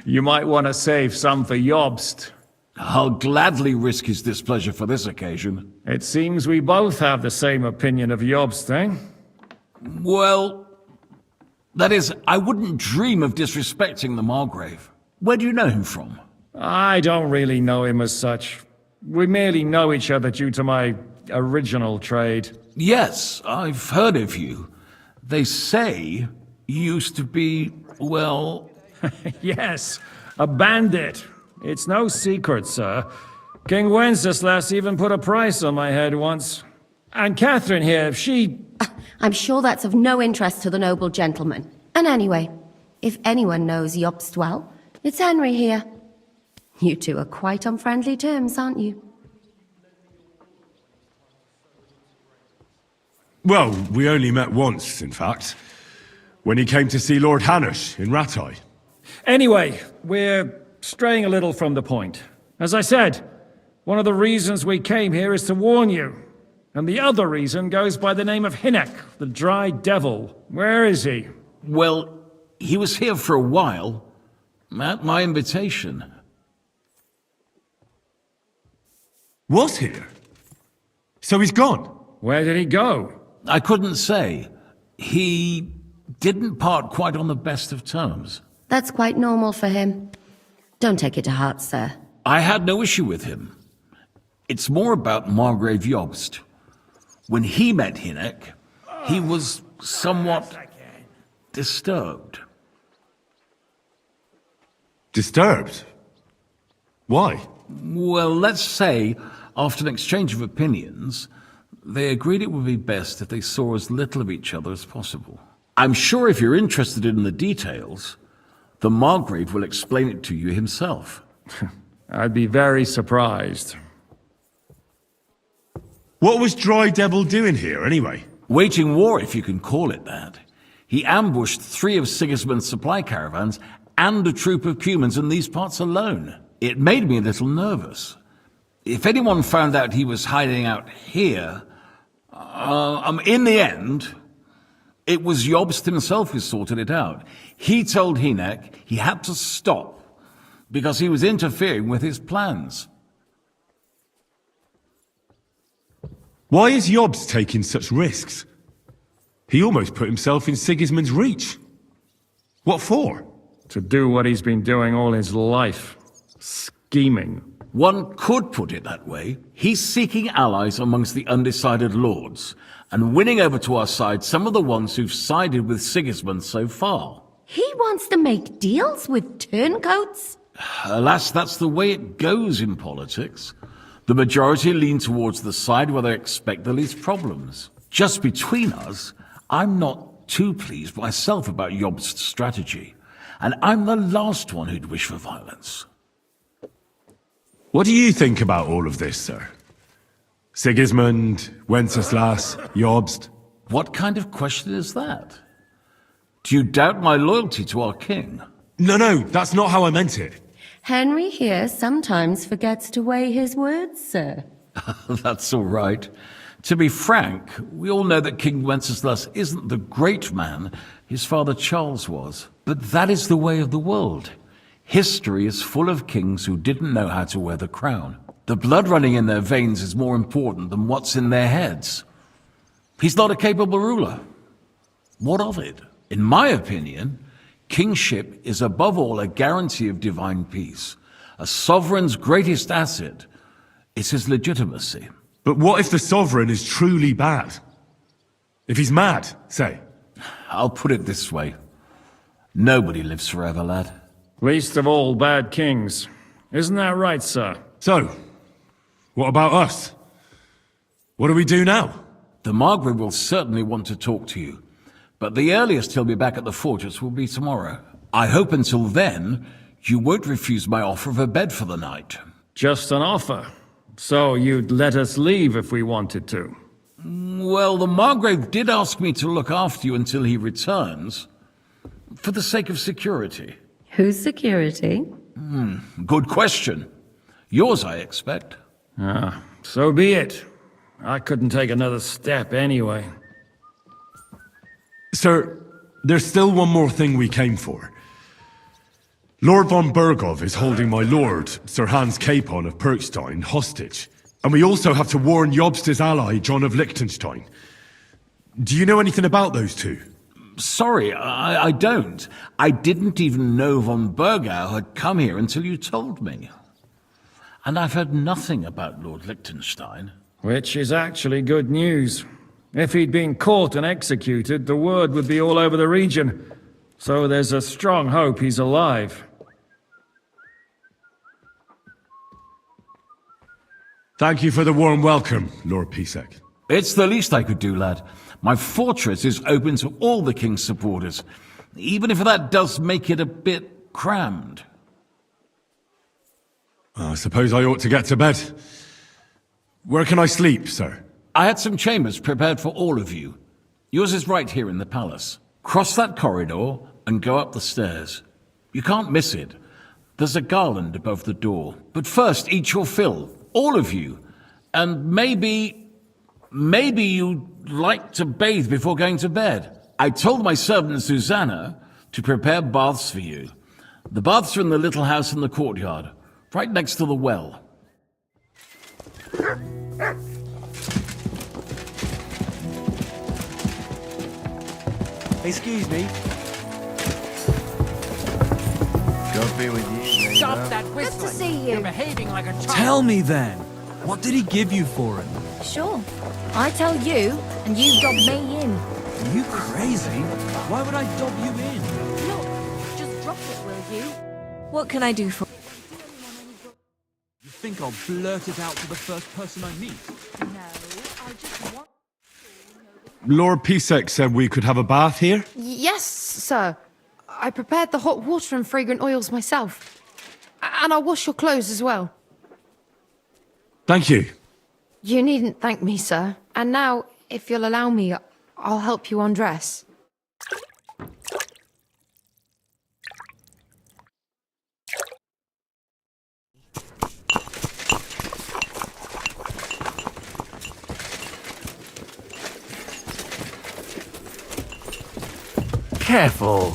You might want to save some for Jobst. I'll gladly risk his displeasure for this occasion. It seems we both have the same opinion of Jobst, eh? Well, that is, I wouldn't dream of disrespecting the Margrave. Where do you know him from? I don't really know him as such. We merely know each other due to my original trade. Yes, I've heard of you. They say you used to be, well... Yes, a bandit. It's no secret, sir. King Wenceslas even put a price on my head once. And Catherine here, she... I'm sure that's of no interest to the noble gentleman. And anyway, if anyone knows Jobst well, it's Henry here. You two are quite on friendly terms, aren't you? Well, we only met once, in fact. When he came to see Lord Hanush in Rattay. Anyway, we're straying a little from the point. As I said, one of the reasons we came here is to warn you. And the other reason goes by the name of Hinek, the Dry Devil. Where is he? Well, he was here for a while, at my invitation. Was here? So he's gone? Where did he go? I couldn't say. He didn't part quite on the best of terms. That's quite normal for him. Don't take it to heart, sir. I had no issue with him. It's more about Margrave Jobst. When he met Hinek, he was somewhat disturbed. Disturbed? Why? Well, let's say, after an exchange of opinions, They agreed it would be best if they saw as little of each other as possible. I'm sure if you're interested in the details, the Margrave will explain it to you himself. I'd be very surprised. What was Dry Devil doing here, anyway? Waging war, if you can call it that. He ambushed 3 of Sigismund's supply caravans and a troop of Cumans in these parts alone. It made me a little nervous. If anyone found out he was hiding out here, in the end, it was Jobst himself who sorted it out. He told Hynek he had to stop because he was interfering with his plans. Why is Jobst taking such risks? He almost put himself in Sigismund's reach. What for? To do what he's been doing all his life. Scheming. One could put it that way. He's seeking allies amongst the undecided lords, and winning over to our side some of the ones who've sided with Sigismund so far. He wants to make deals with turncoats? Alas, that's the way it goes in politics. The majority lean towards the side where they expect the least problems. Just between us, I'm not too pleased myself about Jobst's strategy, and I'm the last one who'd wish for violence. What do you think about all of this, sir? Sigismund, Wenceslas, Jobst? What kind of question is that? Do you doubt my loyalty to our king? No, that's not how I meant it. Henry here sometimes forgets to weigh his words, sir. That's all right. To be frank, we all know that King Wenceslas isn't the great man his father Charles was. But that is the way of the world. History is full of kings who didn't know how to wear the crown. The blood running in their veins is more important than what's in their heads. He's not a capable ruler. What of it? In my opinion, kingship is above all a guarantee of divine peace. A sovereign's greatest asset is his legitimacy. But what if the sovereign is truly bad? If he's mad, say? I'll put it this way. Nobody lives forever, lad. Least of all bad kings. Isn't that right, sir? So, what about us? What do we do now? The Margrave will certainly want to talk to you, but the earliest he'll be back at the fortress will be tomorrow. I hope until then, you won't refuse my offer of a bed for the night. Just an offer? So you'd let us leave if we wanted to? Well, the Margrave did ask me to look after you until he returns, for the sake of security. Whose security? Good question. Yours, I expect. So be it. I couldn't take another step anyway. Sir, there's still one more thing we came for. Lord von Bergov is holding my lord, Sir Hans Capon of Perkstein, hostage. And we also have to warn Jobst's ally, John of Liechtenstein. Do you know anything about those two? Sorry, I don't. I didn't even know von Bergau had come here until you told me. And I've heard nothing about Lord Liechtenstein. Which is actually good news. If he'd been caught and executed, the word would be all over the region. So there's a strong hope he's alive. Thank you for the warm welcome, Lord Pisek. It's the least I could do, lad. My fortress is open to all the king's supporters, even if that does make it a bit crammed. I suppose I ought to get to bed. Where can I sleep, sir? I had some chambers prepared for all of you. Yours is right here in the palace. Cross that corridor and go up the stairs. You can't miss it. There's a garland above the door. But first, eat your fill, all of you. And maybe you'd like to bathe before going to bed. I told my servant Susanna to prepare baths for you. The baths are in the little house in the courtyard, right next to the well. Excuse me. Don't be with you. Stop that whistling. Good to see you. You're behaving like a child. Tell me then, what did he give you for it? Sure. I tell you, and you dob me in. Are you crazy? Why would I dob you in? Look, just drop it, will you? What can I do for... You think I'll blurt it out to the first person I meet? No, I just want... Lord Pisek said we could have a bath here? Yes, sir. I prepared the hot water and fragrant oils myself. And I'll wash your clothes as well. Thank you. You needn't thank me, sir. And now, if you'll allow me, I'll help you undress. Careful.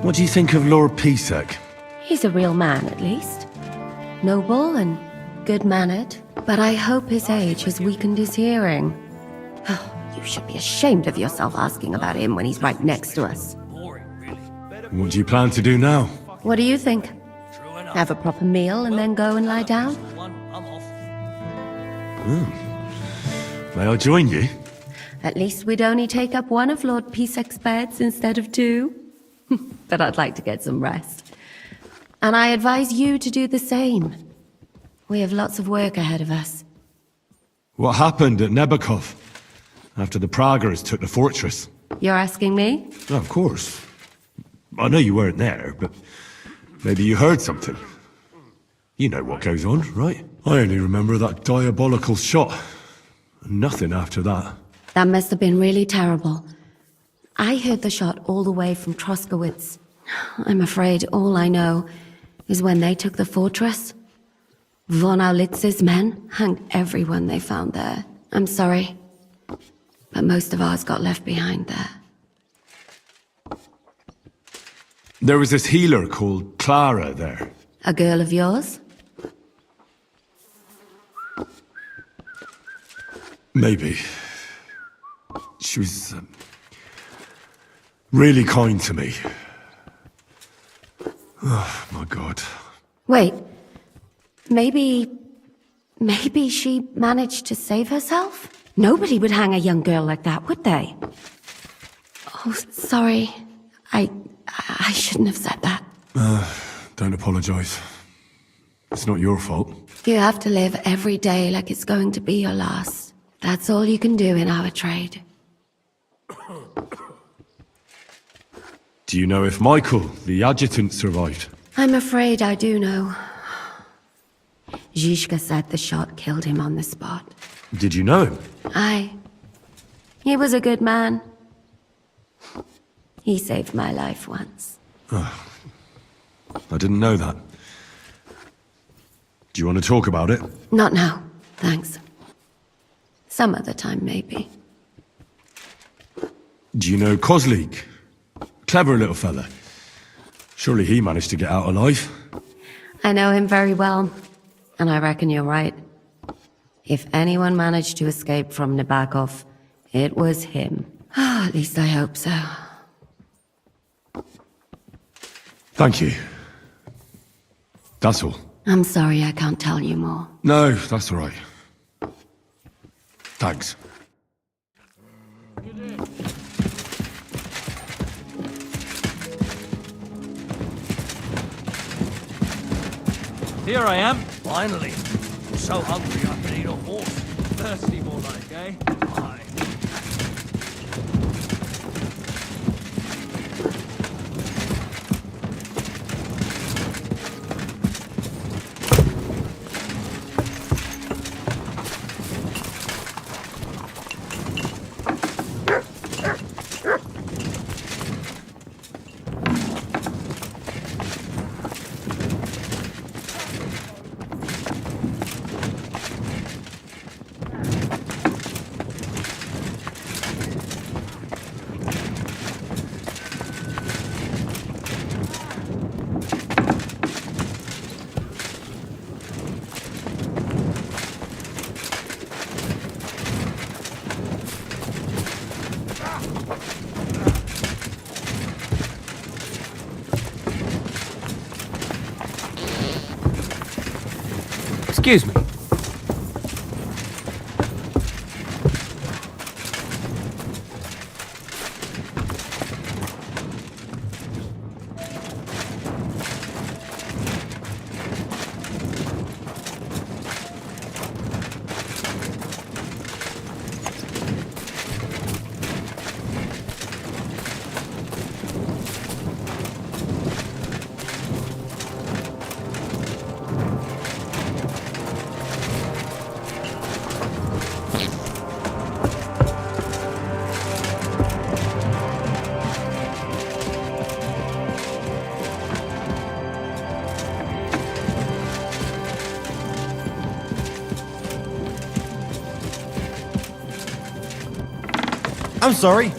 What do you think of Lord Pisek? He's a real man, at least. Noble and good-mannered, but I hope his age has weakened his hearing. You should be ashamed of yourself asking about him when he's right next to us. What do you plan to do now? What do you think? Have a proper meal and then go and lie down? May I join you? At least we'd only take up one of Lord Pisek's beds instead of two. But I'd like to get some rest. And I advise you to do the same. We have lots of work ahead of us. What happened at Nebakov after the Praguers took the fortress? You're asking me? Oh, of course. I know you weren't there, but maybe you heard something. You know what goes on, right? I only remember that diabolical shot. Nothing after that. That must have been really terrible. I heard the shot all the way from Troskowitz. I'm afraid all I know is when they took the fortress, von Aulitz's men hanged everyone they found there. I'm sorry, but most of ours got left behind there. There was this healer called Clara there. A girl of yours? Maybe. She was really kind to me. Oh, my God. Wait. Maybe she managed to save herself? Nobody would hang a young girl like that, would they? Oh, sorry. I shouldn't have said that. Don't apologize. It's not your fault. You have to live every day like it's going to be your last. That's all you can do in our trade. Do you know if Michael, the adjutant, survived? I'm afraid I do know. Zizka said the shot killed him on the spot. Did you know him? Aye. He was a good man. He saved my life once. Oh, I didn't know that. Do you want to talk about it? Not now, thanks. Some other time, maybe. Do you know Kozlik? Clever little fella. Surely he managed to get out alive. I know him very well, and I reckon you're right. If anyone managed to escape from Nebakov, it was him. At least I hope so. Thank you. That's all. I'm sorry I can't tell you more. No, that's all right. Thanks. Here I am, finally. I'm so hungry I could eat a horse. Thirsty more like, eh? Aye. Excuse me. I'm sorry.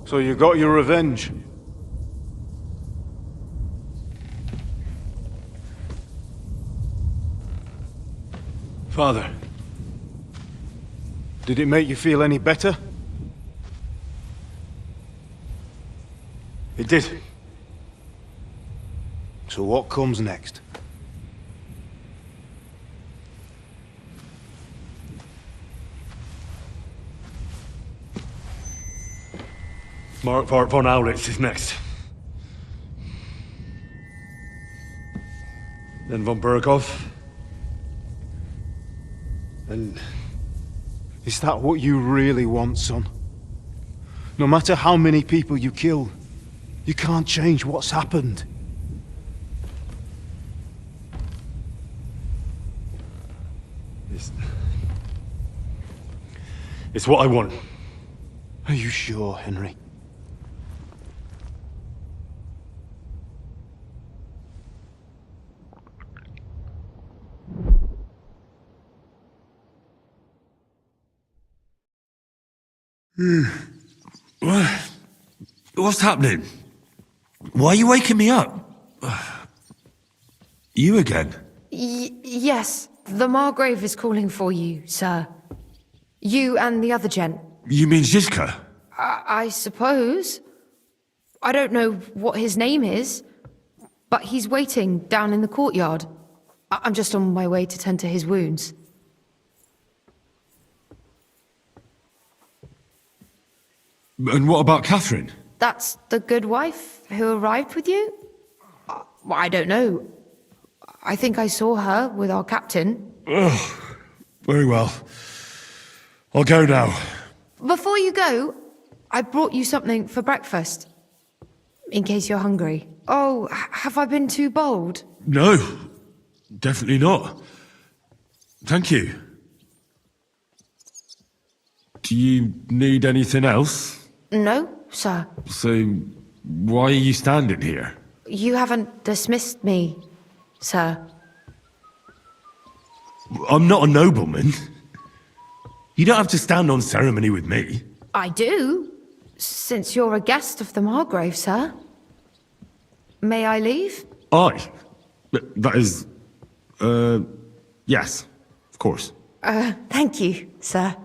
So you got your revenge? Father, did it make you feel any better? It did. So what comes next? Mark von Aulitz is next. Then von Berghoff. And is that what you really want, son? No matter how many people you kill, you can't change what's happened. It's what I want. Are you sure, Henry? What's happening? Why are you waking me up? You again? Yes, the Margrave is calling for you, sir. You and the other gent. You mean Zizka? I suppose. I don't know what his name is, but he's waiting down in the courtyard. I'm just on my way to tend to his wounds. And what about Catherine? That's the good wife who arrived with you? I don't know. I think I saw her with our captain. Ugh. Very well. I'll go now. Before you go, I brought you something for breakfast. In case you're hungry. Oh, have I been too bold? No, definitely not. Thank you. Do you need anything else? No, sir. So, why are you standing here? You haven't dismissed me, sir. I'm not a nobleman. You don't have to stand on ceremony with me. I do, since you're a guest of the Margrave, sir. May I leave? That is... yes, of course. Thank you, sir.